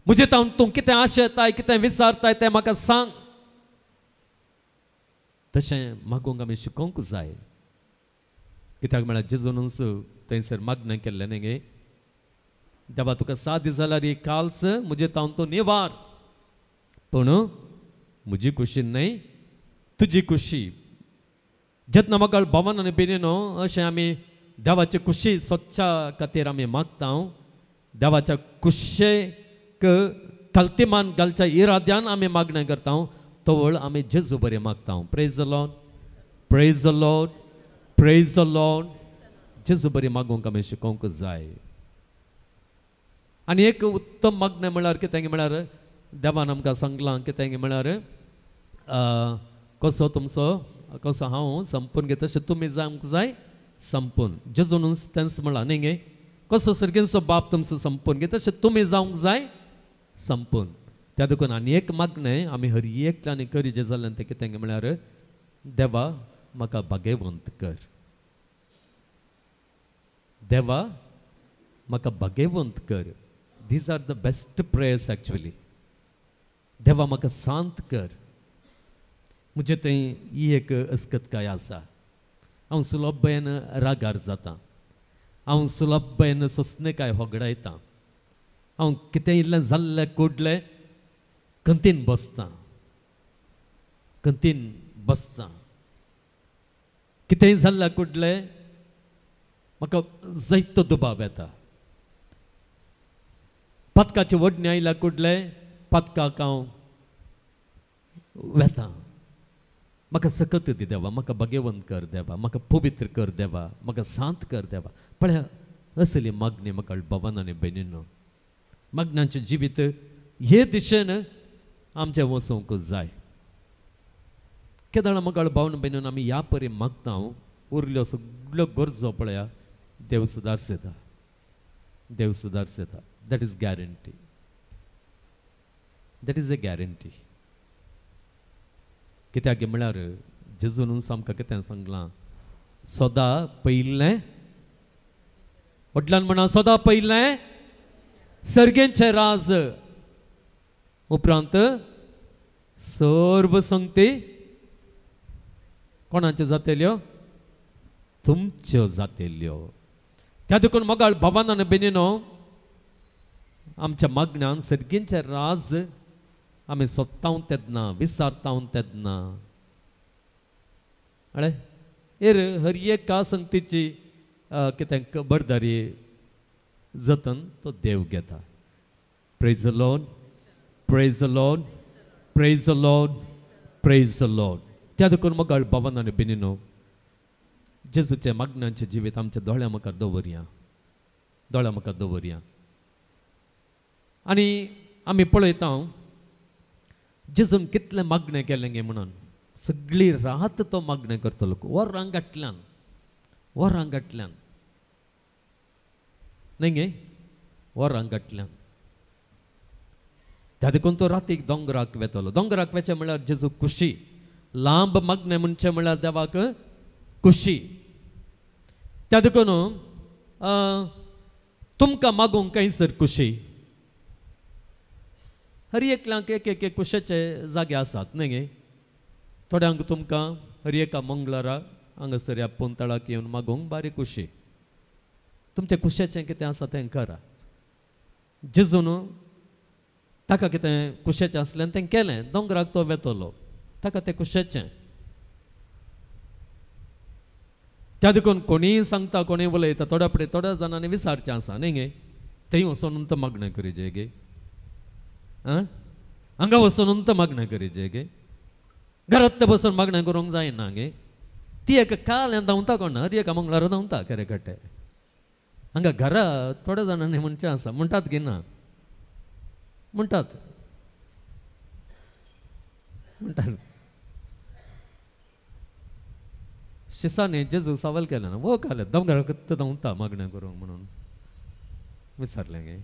म्हजे तावन तूं कितें आशेताय कितें विचारताय तें म्हाका सांग तशें मागूंक आमी शिकोवंक जाय कित्याक म्हळ्यार जेजूनच थंयसर मागणें केल्लें न्ही गे देवा तुका साथ दी जाल्यार ही काल्स म्हजे तावन तूं निवार पूण म्हजी खुशी न्हय तुजी खुशी जेन्ना म्हाका भवन आनी बेनीनो अशें आमी देवाची खुशी स्वच्छा खातीर आमी मागता देवाच्या खुशेक कल्तिमान घालच्या इराद्यान आमी मागणें करता तो वेळ आमी जेजू बरें मागता praise the Lord praise the Lord praise the Lord जेजू बरें मागूंक आमी शिकोवंक जाय आनी एक उत्तम मागणें म्हळ्यार कितें म्हळ्यार देवान आमकां सांगलां कितें म्हळ्यार कसो तुमचो कसो हांव संपून घेता तशें तुमी जावंक जाय संपून जेजून तेंच म्हळां न्ही गे कसो सर्गेचो बाप तुमचो संपून घेता तशें तुमी जावंक जाय संपून त्या देखून आनी एक मागणें आमी हर एकल्यानी करी जें जालें तें कितें म्हळ्यार देवा म्हाका भाग्यवंत कर देवा म्हाका भाग्यवंत कर these are the best prayers actually देवा म्हाका शांत कर म्हणजे थंय ही एक अस्कतकाय आसा हांव सुलभेन रागार जाता हांव सुलभेन सोंसणेकाय होगडायता हांव कितें इल्लें जाल्लें कुडलें खंतीन बसता कितेंय जाल्लें कुडलें म्हाका जायतो दुबाव येता पदकाची वडणी आयल्या कुडलें पदकाक हांव वेता म्हाका सकत दी देवा म्हाका भाग्यवंत कर देवा म्हाका पवित्र कर देवा म्हाका शांत कर देवा पळय असली मागणी म्हाका भवन आनी बेनीनो मागण्यांचें जिवीत हे दिशेन आमचें वचोवंक जाय केदाळ म्हाका भावन बेनीन आमी ह्या परी मागता उरल्यो सगळ्यो गरजो पळया देव सुदारस येता that is guarantee that is a guarantee कित्याक म्हळ्यार जेजून आमकां कितें सांगलां सदां पयिल्लें वडल्यान म्हणा सदां पयिल्लें सर्गेंचें राज उपरांत सर्व संगती कोणाच्यो जातल्यो तुमच्यो जातल्यो त्या देखून मोगाळ भवानान बेनीनो आमच्या मागण्यान सर्गेंचें राज आमी सोदतांव तेदना विसारतांव तेदना अळे हेर हर एका संगतीची कितें खबरदारी जतन तो देव घेता praise the Lord, praise the Lord, praise the Lord, praise the Lord. त्या देखून मग बाबांनी बिनिनो जेजूचे मागण्यांचे जिवीत आमच्या दोळ्या मुखार दवरया, दोळ्या मुखार दवरया. आनी आमी पळयता जेजून कितले मागणे केले गे म्हणून. सगळी रात तो मागणे करतलो, वरांगांतल्यान वरांगांतल्यान न्ही गे, वरांगांतल्यान. त्या देखून तो रातीक दोंगराक वेतलो. दोंगराक वेचे म्हळ्यार जेजू खुशी. लांब मागणे म्हणचे म्हळ्यार देवाक खुशी. त्या देखून तुमकां मागूंक कैसर खुशी. हर एकल्यांक एक एक खुशेचे जागे आसात न्ही गे. थोड्यांक तुमकां हर एका मंगळारा हांगासर ह्या पोंतळाक येवन मागूंक बारीक खुशी. तुमचें खुशेचें कितें आसा तें करा. जेजून ताका कितें खुशेचें आसलें तें केलें. दोंगराक तो वेतलो, ताका तें खुशेचें. त्या देखून कोणीय सांगता, कोणीय उलयता, थोड्या जाणांनी विचारचें आसा न्ही गे. थंय वचून तो मागणें करीजे गे. हांगा वचून तो मागणें करीजे गे. घरांत बसून मागणें करूंक जायना गे. ती एक काल हें धांवता कोण हर एका मंगळारा धांवता खरे कट्टे. हांगा घरा थोड्या जाणांनी म्हणचें आसा, म्हणटात गे ना, म्हणटात म्हणटात. शिसांनी जेजू सवाल केला ना, वो काले दोंगरा कत्त धांवता मागणें करूंक म्हणून विचारलें गे.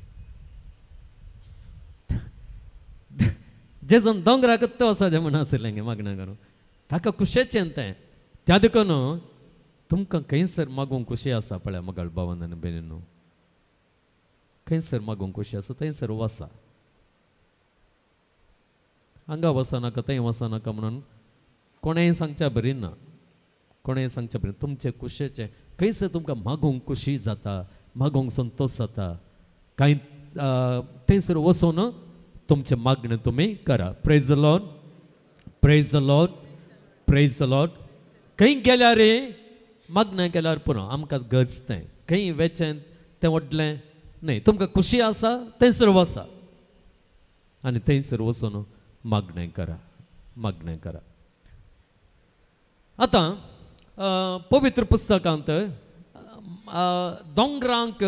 जेजून दोंगरा कत्त वचचें म्हणून आसलें गे मागणें करूंक. ताका खुशेचें तें. त्या देखून तुमकां खंयसर मागूंक खुशी आसा पळय मगाळ भावान आनी भयणीनो, खंयसर मागूंक खुशी आसा थंयसर वसा. हांगा वचनाका थंय वचनाका म्हणून कोणेंय सांगच्या बरी ना, कोणेंय सांगच्या बरी. तुमचे खुशेचें खंयसर तुमकां मागूंक खुशी जाता, मागूंक संतोश जाता, कांय थंयसर वचून तुमचें मागणें तुमी करा. Praise the Lord, praise the Lord, praise the Lord. खंय गेल्यार मागणें केल्यार पुरो आमकां गरज तें. खंय वेचें तें व्हडलें न्हय. तुमकां खुशी आसा थंयसर वसा आनी थंयसर वचून मागणें करा, मागणें करा. आतां पवित्र पुस्तकांत दोंगरांक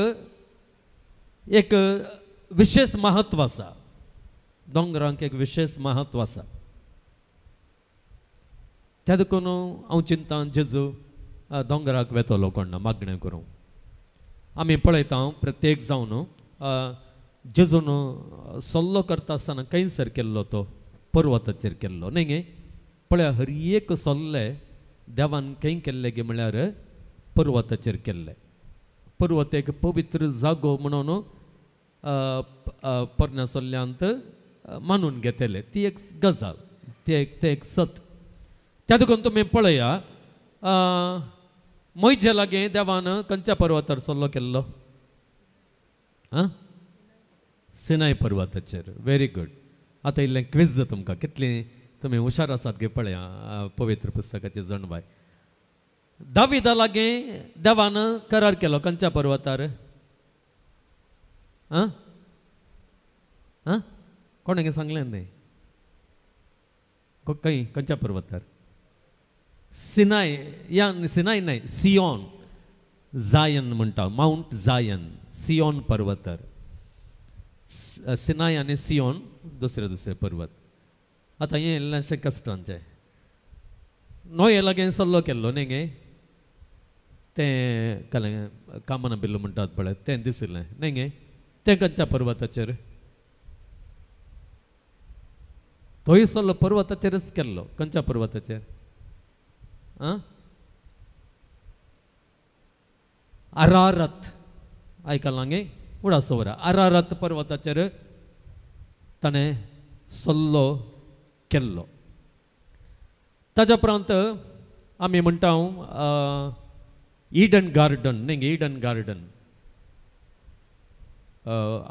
एक विशेष महत्व आसा. दोंगरांक एक विशेष महत्व आसा. त्या देखून हांव चिंतां जेजू दोंगराक वेतलो कोणा मागणें करूंक. आमी पळयता प्रत्येक जावन जेजून सल्लो करता आसतना खंयसर केल्लो तो पर्वताचेर केल्लो न्ही गे. पळया हर एक सल्ले देवान खंय केल्ले गे म्हळ्यार पर्वताचेर केल्ले. पर्वत एक पवित्र जागो म्हणून पोरण्या सल्ल्यांत मानून घेतले. ती एक गजाल, तें एक सत. त्या देखून तुमी पळया मोइजे लागीं देवान खंयच्या पर्वतार सल्लो केल्लो? सिनाय पर्वताचेर. Very good. आतां इल्लें क्विज तुमकां. कितली तुमी हुशार आसात गे पळया पवित्र पुस्तकाची जणबाय. दाविदा लागीं देवान करार केलो खंयच्या पर्वतार? कोणागे सांगलें न्ही? खंयच्या पर्वतार? सिनाय. या सिनाय न्हय, सियोन. जायन म्हणटा, माउंट जायन, सियोन पर्वतार. सिनाय आनी सियोन दुसरे पर्वत. आतां हें इल्लेशें कश्टांचें. नोये लागीं सल्लो केल्लो न्ही गे. तें कालें कामना बिल्लो म्हणटात पळय तें दिसलें न्ही गे. तें खंयच्या पर्वताचेर? तोय सल्लो पर्वताचेरच केल्लो. खंयच्या पर्वताचेर? अरारत. आयकलां गे? उडासवरा. अरारत पर्वताचेर ताणें सल्लो केल्लो. ताज्या उपरांत आमी म्हणटा ईडन गार्डन न्ही. ईडन गार्डन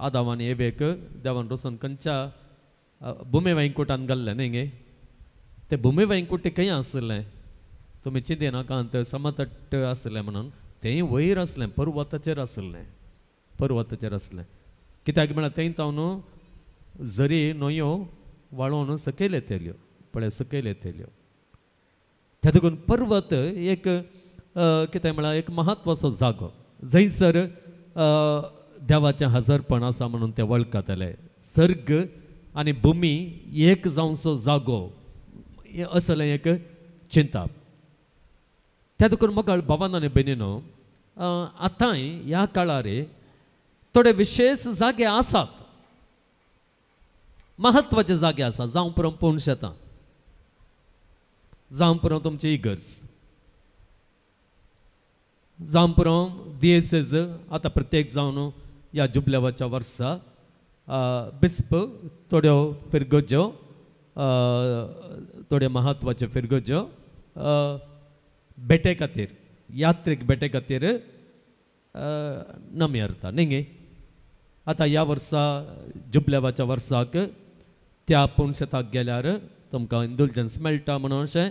आदाम आनी एवेक देवान वचून खंयच्या भुमे वैकुंठान घाल्लें न्ही गे. तें भुमे वैकुंठ खंय आसलें तुमी चिंते नाकांत. समतट आसलें म्हणून तेंय वयर आसलें, पर्वताचेर आसलें. पर्वताचेर आसलें. कित्याक म्हळ्यार थंय तावन झरी न्हंयो वाळोवन सकयल येतल्यो पळय सकयल येतल्यो त्या देखून पर्वत एक कितें म्हळ्यार एक म्हत्वाचो जागो जंयसर देवाचें हजरपण आसा म्हणून ते वळखताले सर्ग आनी भुमी एक जावचो जागो असलें एक चिंता त्या देखून म्हाका भावान आनी भयणीनो आतांय ह्या काळार थोडे विशेष जागे आसात महत्वाचे जागे आसा जावं पुरो पळोवन शेतां जावं पुरो तुमची इगर्ज जावं पुरो दिएसेज आतां प्रत्येक जावन ह्या जुबलेवाच्या वर्सा बिस्प थोड्यो फिरगोज्यो थोड्यो महत्वाच्यो फिरगोज्यो बेटे खातीर यात्रेक बेटे खातीर नमेरता न्ही गे आतां ह्या वर्सा जुबलेवाच्या वर्साक त्या पुणशेताक गेल्यार तुमकां इंडुलजन्स मेळटा म्हणून अशें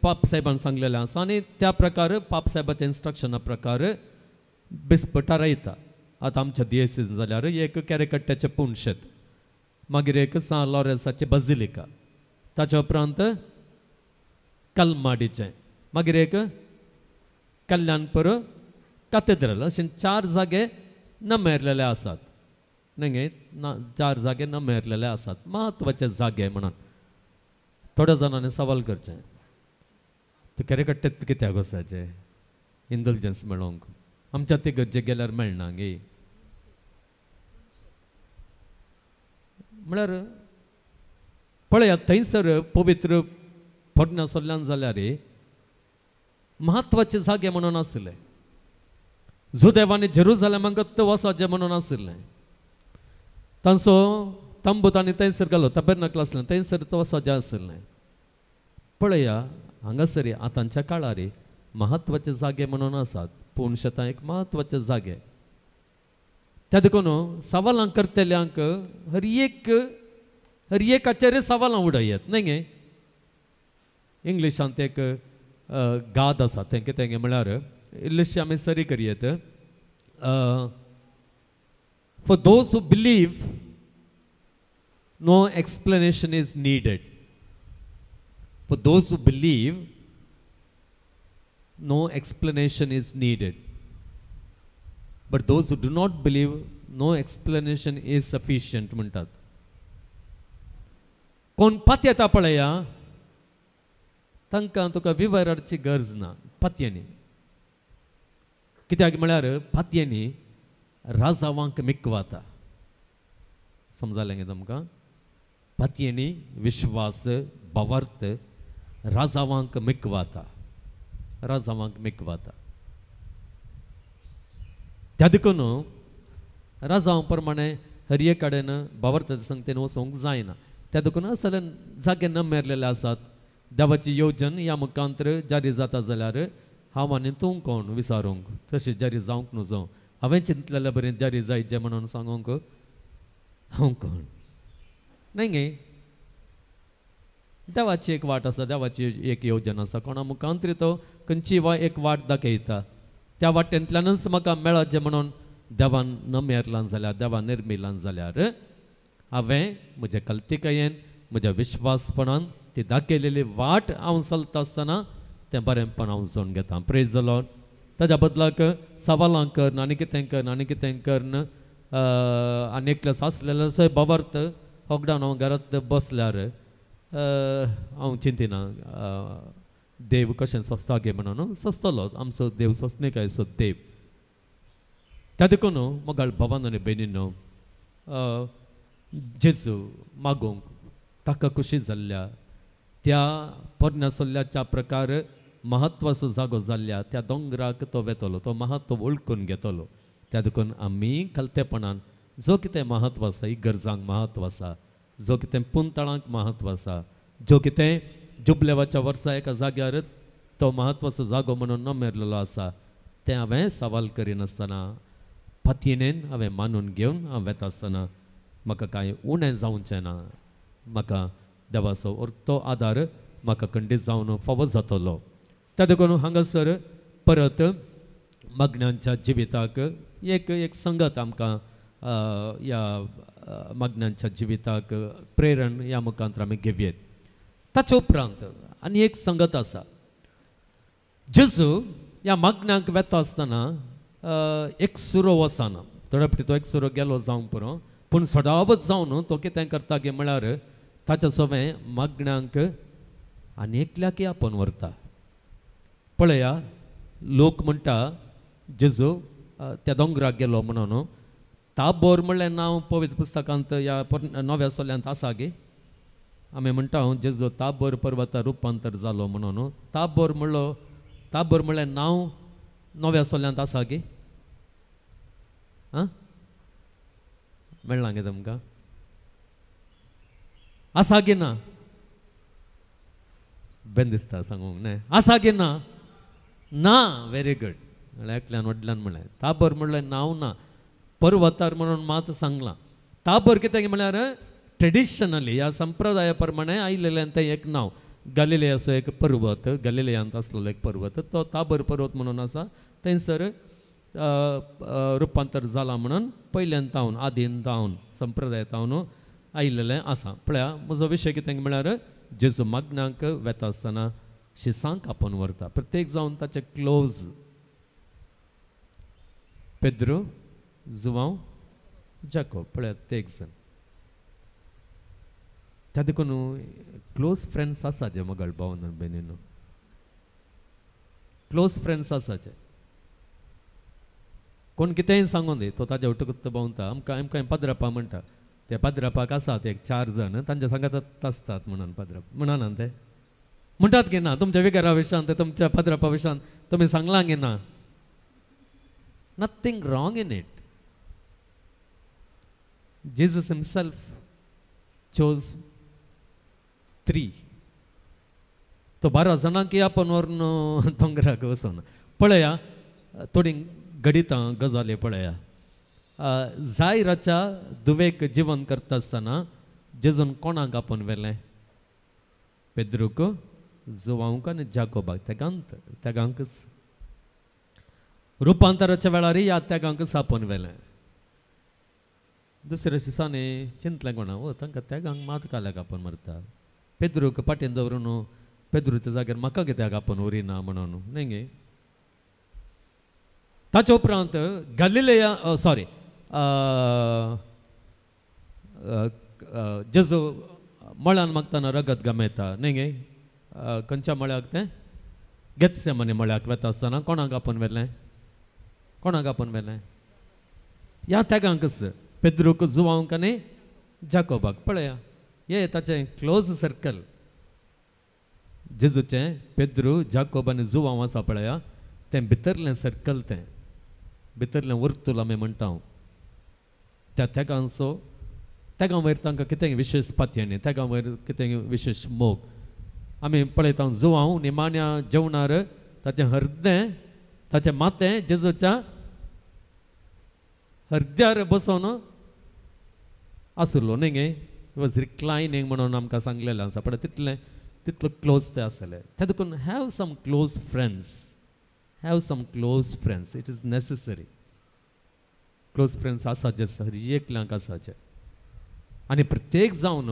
पाप साहेबान सांगलेलें आसा आनी त्या प्रकार पाप साहेबाच्या इन्स्ट्रक्शना प्रकार बिस्प थारायता आतां आमच्या दिएसीस जाल्यार एक केरेकट्ट्याचें पुणशेत मागीर एक सान लॉरेन्साची बजिलिका ताच्या उपरांत कलमाडीचें मागीर एक कल्याणपूर कॅथेड्रल अशें 4 जागे नमेरलेले आसात न्ही 4 जागे नमेरलेले आसात महत्वाचे जागे म्हणून थोड्या जाणांनी सवाल करचें ते केरेकट्टेत कित्याक वचाचें इंडल्जन्स मेळोवंक आमच्या ते गरजे गेल्यार मेळना गे म्हळ्यार पळयात थंयसर पवित्र पोरण्यासोल्ल्यान जाल्यार महत्वाचे जागे म्हणून आसले जुदेवांनी जेरुसलेमाक वचचें म्हणून आसलें तांचो तंबूत आनी थंयसर घालो टबरनकल आसलें थंयसर वचचें आसलें पळया हांगासर आतांच्या काळार महत्वाचे जागे म्हणून आसात पुणशेतां एक महत्वाचे जागे त्या देखून सवालां करतल्यांक हर एकाचेर सवालां उडयत न्ही गे इंग्लिशांत एक गाद आसा तें कितें गे म्हळ्यार इल्लीशी आमी सरी करयत for those who believe no explanation is needed for those who believe no explanation is needed but those who do not believe no explanation is sufficient म्हणटात कोण पातयेता पळया तांकां तुका विवराची गरज ना पातयेनी कित्याक म्हळ्यार पातयेनी राजावांक मिकवाता समजालें गे तुमकां पातयेनी विश्वास भावार्थ राजावांक मिकवाता राजावांक मिकवाता त्या देखून राजावां प्रमाणे हर एक कडेन भावार्थाच्या संगतेन वचोंक जायना त्या देखून असले जागे न मेरलेले आसात देवाची येवजण ह्या मुखांतर जारी जाता जाल्यार हांव आनी तूं कोण विचारूंक तशें जारी जावंक नजो हांवें चिंतलेलें बरें जारी जायचें म्हणून सांगूंक हांव कोण न्ही गे देवाची एक वाट आसा देवाची एक येवजण आसा कोणा मुखांतरी तो खंयची एक वाट दाखयता त्या वाटेंतल्यानच म्हाका मेळचें म्हणून देवान न मेरलां जाल्यार देवान निर्मिलां जाल्यार हांवें म्हज्या कल्तिकायेन म्हज्या विश्वासपणान ती दाखयलेली वाट हांव चलता आसतना तें बरेंपण हांव जोडून घेता प्रेज द लॉर्ड ताज्या बदलाक सवालां कर आनी कितें कर आनी कितें कर आनी एकल्यास आसलेलो सय बाबार्थ होकडावन हांव घरांत बसल्यार हांव चिंतिना देव कशें सोंसता गे म्हणून सोंसतलो आमचो देव सोंसणेकायचो देव त्या देखून मोगाळ भावान आनी भयणीनो जेजू मागोवंक ताका खुशी जाल्ल्या त्या पोरण्यासोल्ल्याच्या प्रकार महत्वाचो जागो जाल्ल्या त्या दोंगराक तो वेतलो तो महत्व वळखून घेतलो त्या देखून आमी कलतेपणान जो कितें महत्व आसा ही गरजांक महत्व आसा जो कितें पुंतळांक महत्व आसा जो कितें जुबलेवाच्या वर्सा एका जाग्यार तो महत्वाचो जागो म्हणून न मेरलेलो आसा तें हांवें सवाल करिनासतना पतयेन हांवें मानून घेवन हांव वेता आसतना म्हाका कांय उणें जावचें ना म्हाका देवाचो तो आदार म्हाका खंडीत जावन फावो जातलो त्या देखून हांगासर परत मग्नांच्या जिविताक एक संगत आमकां या मग्नांच्या जिविताक प्रेरण ह्या मुखांतर आमी घेवयेत. ताचे उपरांत आनी एक संगत आसा. जेजू ह्या मग्नांक वेता आसतना एक सुरो वचना. थोडे फावटी तो एक सुरो गेलो जावंक पुरो, पूण सदांच जावन तो कितें करता गे म्हळ्यार ताच्या सोबे मग्नांक आनी एकल्याक आपोवन व्हरता. पळया, लोक म्हणटा जेजू त्या दोंगराक गेलो म्हणून. ताबोर म्हणलें नांव पवित्र पुस्तकांत या नव्या सोल्यांत आसा गे. आमी म्हणटा जेजू ताबोर पर्वता रुपांतर जालो म्हणून. ताबोर म्हणलें नांव नव्या सोल्यांत आसा गे. आं मेळना गे तुमकां? आसा गे ना? बेन दिसता सांगूंक न्हय. आसा गे ना? ना. Very good. एकल्यान वडल्यान म्हणलें. ताबोर म्हणलें नांव ना, पर्वतार म्हणून मात सांगलां. ताबोर कितें म्हळ्यार ट्रेडिशनली ह्या संप्रदाया प्रमाणे आयिल्लें तें एक नांव. गलिलेयाचो एक पर्वत, गलिलेयांत आसलेलो एक पर्वत, तो ताबोर पर्वत म्हणून आसा. थंयसर रुपांतर जालां म्हणून पयल्यान तावन आदीन तावन संप्रदाय तावन आयिल्लें आसा. पळया, म्हजो विशय कितें म्हळ्यार जेजू मग्नांक वेता आसतना शिसांक आपोवन व्हरता. प्रत्येक जावन ताचे क्लोज पेद्रू, जुवांव, जाकोब. पळयात ते एक जण. त्या देखून क्लोज फ्रेंड्स आसा जे मोगाळ भावन बेनीन. Close friends आसाचे. कोण कितेंय सांगून दी तो ताजे उठकुत्त भोंवता. आमकां पद्रपा म्हणटा. ते पद्रपाक आसात एक 4 जण, तांच्या सांगात आसतात म्हणून पद्रप म्हणना ते म्हणटात की ना तुमच्या विकारा विशयान तुमच्या पद्रपा विशयान तुमी सांगलां गे ना. Nothing wrong in it. Jesus himself chose 3. तो 12 जाणांक आपण व्हरून दोंगराक वचून. पळया, थोडी गडितां गजाली पळया. जायराच्या दुवेक जिवन करता आसतना जेजून कोणाक आपोवन व्हेलें? पेद्रूक, जुवांक आनी जाकोबाक. तेगांकच रुपांतराच्या वेळार ह्या तेगांकच आपोवन व्हेलें. दुसऱ्या दिसांनी चिंतलें कोणा तांकां तेगांक मात काल्याक आपोवन मरता. पेद्रूक पाटीन दवरून पेद्रूच्या जाग्यार म्हाका कित्याक आपोवन उरिना म्हणून न्ही गे. ताचे उपरांत गलिलेया जेजू मळ्यान मागतना रगत गमयता न्ही गे. खंयच्या मळ्याक तें? गेत्सेमने मळ्याक वेता आसतना कोणाक आपोवन व्हेलें? कोणाक आपोवन व्हेलें? ह्या तेगांकच, पेद्रूक, जुवांक आनी जाकोबाक. पळया, हे ताचें क्लोज सर्कल. जेजूचें पेद्रू, जाकोब आनी जुवांव आसा पळया, तें भितरलें सर्कल, तें भितरलें वर्तूल आमी म्हणटा. त्या तेगां वयर तांकां कितें विशेश पातयेणी, तेगां वयर कितें विशेश मोग आमी पळयता. जुवांव निमाण्या जेवणार ताचें हृदय, ताचें मातें जेजूच्या हृदयार बसोन आसलो न्ही गे. वॉज रिक्लायनींग म्हणून आमकां सांगलेलें आसा. पण तितलो क्लोज ते आसले. ते देखून have some close friends. Have some close friends. It is necessary. Close friends आसाचे हर एकल्यांक आसाचे. आनी प्रत्येक जावन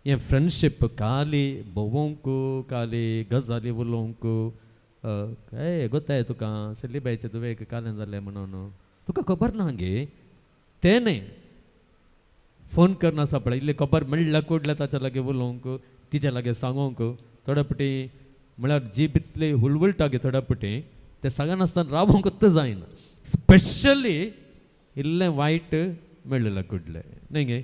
हें फ्रेंडशीप खाली भोवंक, खाली गजाली उलोवंक, गोताय तुका सेलिबायचे तुवें कालें जालें म्हणून तुका खबर ना गे. तें न्ही. फोन करना आसा पळय, इल्ली खबर मेळ्ळ्या कुडल्या ताच्या लागीं उलोवंक, तिच्या लागीं सांगोंक. थोड्या फावटी म्हळ्यार जी भितली हुलवळटा गे थोड्या फावटी तें सांगनासतना रावोंकूच जायना. स्पेशली इल्लें वायट मेळ्ळेलें कुडलें न्ही गे.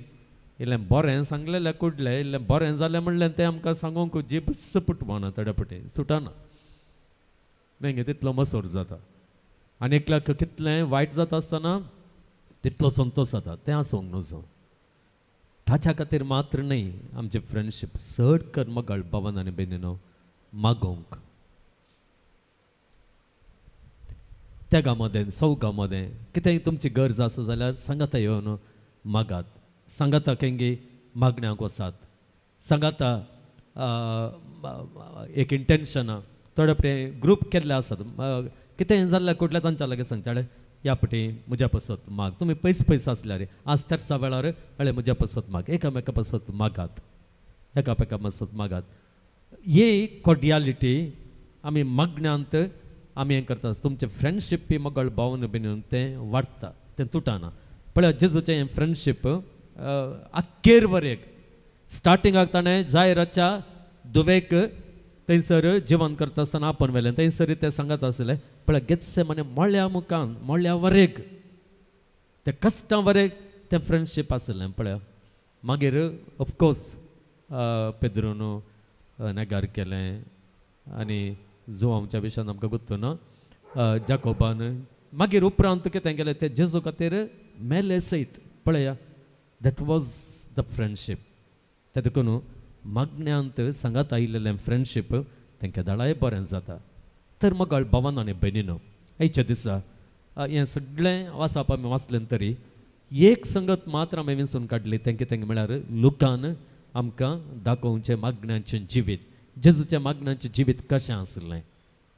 इल्लें बरें सांगलेलें कुडलें, इल्लें बरें जालें म्हणलें तें आमकां सांगोंक जीबस पुटवना थोड्या फावटी, सुटना न्ही गे. तितलो मसूर जाता. आनी एकल्याक कितलें वायट जाता आसतना तितलो संतोश जाता. तें आसूंक नजो. ताच्या खातीर मात्र न्ही आमची फ्रेंडशीप चड कर मोगाळ भावन आनी बेनिनो मागोवंक. तेगा मदें सौगा मदें कितेंय तुमची गरज आसा जाल्यार सांगाता येवन मागात. सांगाता केंगे मागण्यांक वचात. सांगाता एक इंटेंशनां. थोडे फावटी ग्रूप केल्ले आसात. कितेंय जाल्ल्या कुठल्या तांच्या लागीं सांगताले ह्या पटी म्हज्या पसत माग तुमी पयस आसल्यार आज तेर्सा वेळार हळे म्हज्या पसत माग एकामेका पसत मागात एकामेका पसत मागात ही कॉर्डियालिटी आमी मागण्यांत आमी हें करतात तुमचें फ्रेंडशीप बी मोगळ भावन बीन तें वाडटा तें तुटाना पळय जेजूचें हें फ्रेंडशीप अखेर वरेक स्टार्टिंगाक ताणें जाय रातच्या दुवेक थंयसर जेवण करता आसतना आपण व्हेलें थंयसर ते सांगत आसले पळय गेत्से म्हणे मोळ्या मुखान मोळ्या वरेक ते कश्टां वरेक तें फ्रेंडशीप आसलें पळय मागीर ऑफकोर्स पेद्रोन नेगार केलें आनी जोआंच्या विशयान आमकां गुर्तू न्हू जाकोबान मागीर उपरांत कितें केलें तें जेजू खातीर मेले सयत पळया दॅट वॉज द फ्रेंडशीप ते देखून मागण्यांत सांगात आयिल्लें फ्रेंडशीप तांकां धाडाय बरें जाता तर मोगळ भावान आनी भयणीनो आयच्या दिसा हें सगळें वाचप आमी वाचलें तरी एक संगत मात्र आमी विंसून काडली तें कितें म्हळ्यार लुकान आमकां दाखोवचें मागण्यांचें जिवीत जेजूच्या मागण्यांचें जिवीत कशें आसलें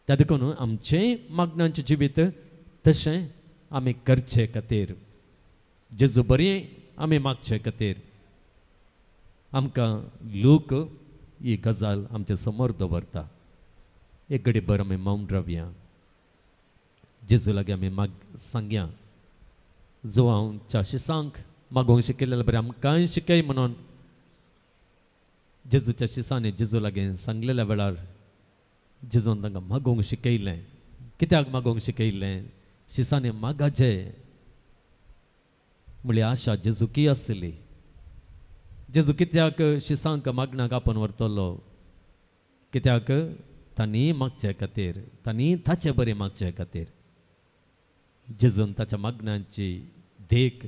त्या देखून आमचें मागण्यांचें जिवीत तशें आमी करचे खातीर जेजू बरी आमी मागचे खातीर आमकां लोक ही गजाल आमच्या समोर दवरता एक घडीभर आमी मौन रावया जेजू लागीं आमी सांगया जो हांव शिसांक मागोवंक शिकयलें बरें आमकांय शिकय म्हणून जेजूच्या शिसांनी जेजू लागीं सांगलेल्या वेळार जेजून तांकां मागोवंक शिकयलें कित्याक मागोवंक शिकयलें शिसांनी मागाचें म्हणली आशा जेजूकी आसली जेजू कित्याक शिसांक मागण्याक आपोवन व्हरतलो कित्याक तांणी मागचे खातीर तांणी ताचे बरें मागचे खातीर जेजून ताच्या मागण्यांची देख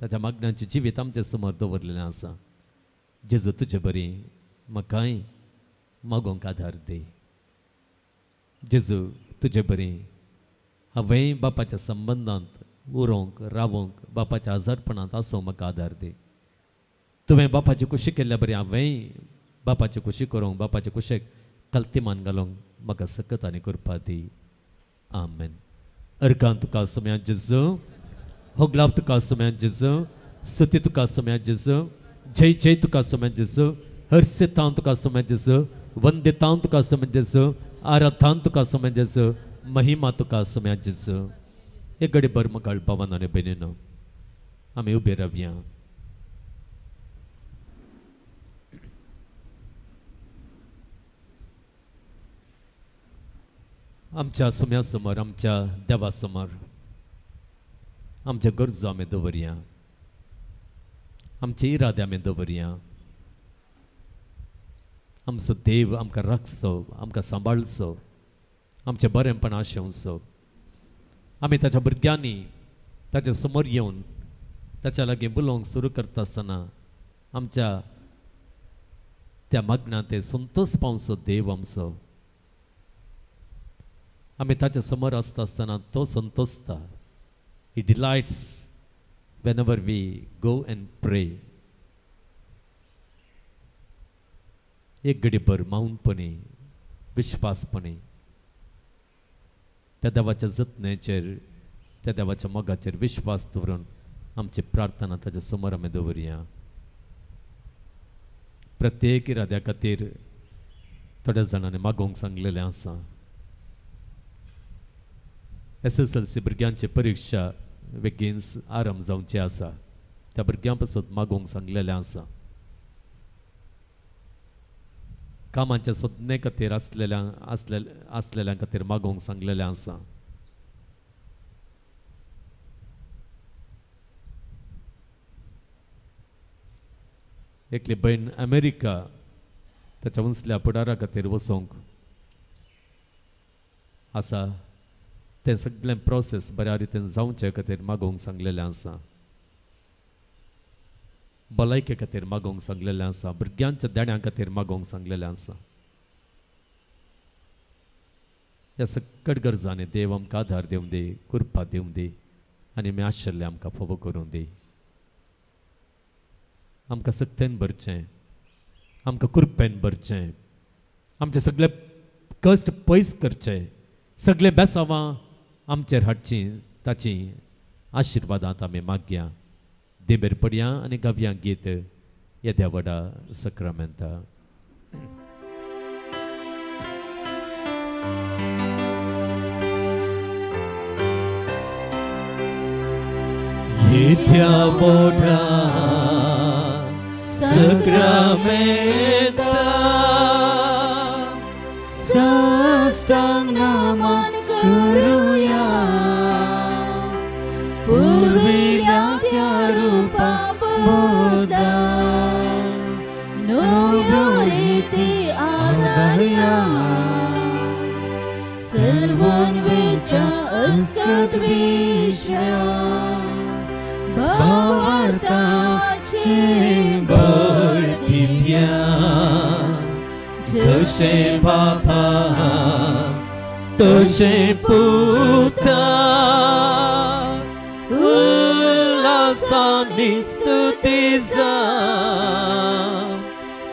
ताच्या मागण्यांची जिवीत आमचे समोर दवरलेलें आसा जेजू तुजे बरी म्हाकाय मागोवंक आदार दे जेजू तुजे बरी हांवें बापाच्या संबंदांत उरोवंक रावोंक बापाच्या आजारपणांत आसूं म्हाका आदार दे तुवें बापाची कुशी केल्ल्या बरी हांवें बापाची कुशी करूंक बापाचे कुशेक कल्तीमान घालूंक म्हाका सकत आनी करपा दी आमेन अर्कां तुका सुम्या जेजू होगलाव तुका सुम्या जेजू स्तुती तुका सुम्या जेजू जय जय तुका सुम्या जेजू हर्षितां तुका सुम्या जेजू वंदितां तुका सुम्या जेजू आराधां तुका सुम्या जेजू महिमा तुका सुम्या जेजू एक घडीभर मोगाळ भावान आनी भयणीनो आमी उबे रावया आमच्या सुम्या समोर आमच्या देवा समोर आमच्या गरजो आमी दवरया आमचे इरादे आमी दवरया आमचो देव आमकां राखचो आमकां सांबाळचो आमचें बरेंपण आशेवचो आमी ताच्या भुरग्यांनी ताच्या समोर येवन ताच्या लागीं उलोवंक सुरू करता आसतना आमच्या त्या मागण्या ते संतोश पावचो देव आमचो आमी ताच्या समोर आसता आसतना तो संतोषता ही डिलायट्स whenever we go and pray एक घडीभर मौनपणी विश्वासपणी त्या देवाच्या जतनेचेर त्या देवाच्या मोगाचेर विश्वास दवरून आमची प्रार्थना ताच्या समोर आमी दवरया प्रत्येक इराद्या खातीर थोड्या जाणांनी मागोवंक सांगलेलें आसा SSLC भुरग्यांची परीक्षा बेगीन आरंभ जावची आसा त्या भुरग्यां पासून मागोवंक सांगलेलें आसा कामाच्या सोदने खातीर आसलेल्या खातीर मागोवंक सांगलेलें आसा एकली भयण अमेरिका ताच्या उंचल्या फुडारा खातीर वचोंक आसा तें सगळें प्रोसेस बऱ्या रितीन जावचे खातीर मागोवंक सांगलेलें आसा भलायके खातीर मागोवंक सांगलेलें आसा भुरग्यांच्या देड्यां खातीर मागोवंक सांगलेलें आसा ह्या सगळ्या गरजांनी देव आमकां आदार दिवं दी कृपा दिवं दी आनी आमी आशिल्लें आमकां फोव करूं दी आमकां सक्तेन भरचें आमकां कृपेन भरचें आमचे सगळे कश्ट पयस करचे सगळे बेसांवां आमचेर हाडचीं ताची आशिर्वादांत आमी मागया. देंबेर पडया आनी गावया गीत येद्या व्हडा सक्रामेंत. येद्या व्हडा सक्रामेंत साष्टांग नमन करूया. पूर्विल्या त्या रूपा बोधा नव्यो रीती आदरया. सर्वांवेच्या अस्कत विश्व्या भावार्थाचे बळ दिव्या. जशे बापा तशे पुता उल्हासानी स्तुतीचा.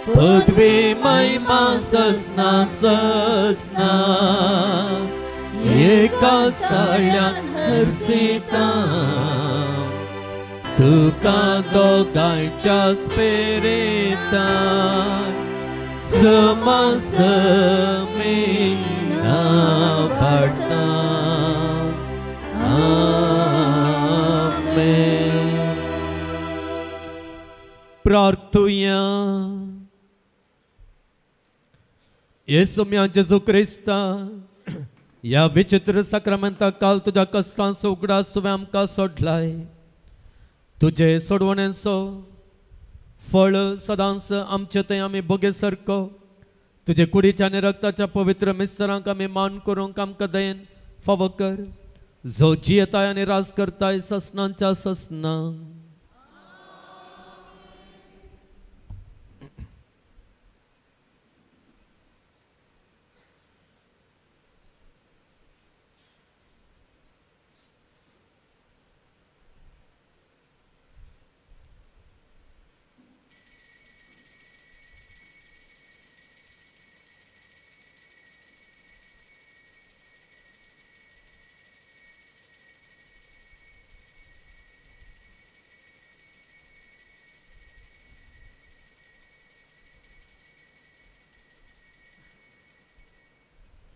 पदवी महिमा ससना ससना एका स्थळ्यान हर्षिता. तुका दोगांच्या स्पिरितान समसमीना पाडता. आमेन. प्रार्थुया. येसू म्या जेजू क्रिस्ता या विचित्र सक्रामेंता काल तुझ्या कष्टांचो उगडास तुवें आमकां सोडलाय. तुझे सोडवण्याचो फळ सदांच आमचे थंय आमी बोगे सारको तुझे कुडीच्या आनी रक्ताच्या पवित्र मिस्त्रांक आमी मान करूंक आमकां दयेन फावो कर. जो जियेताय आनी राज करताय ससनांच्या ससनांक.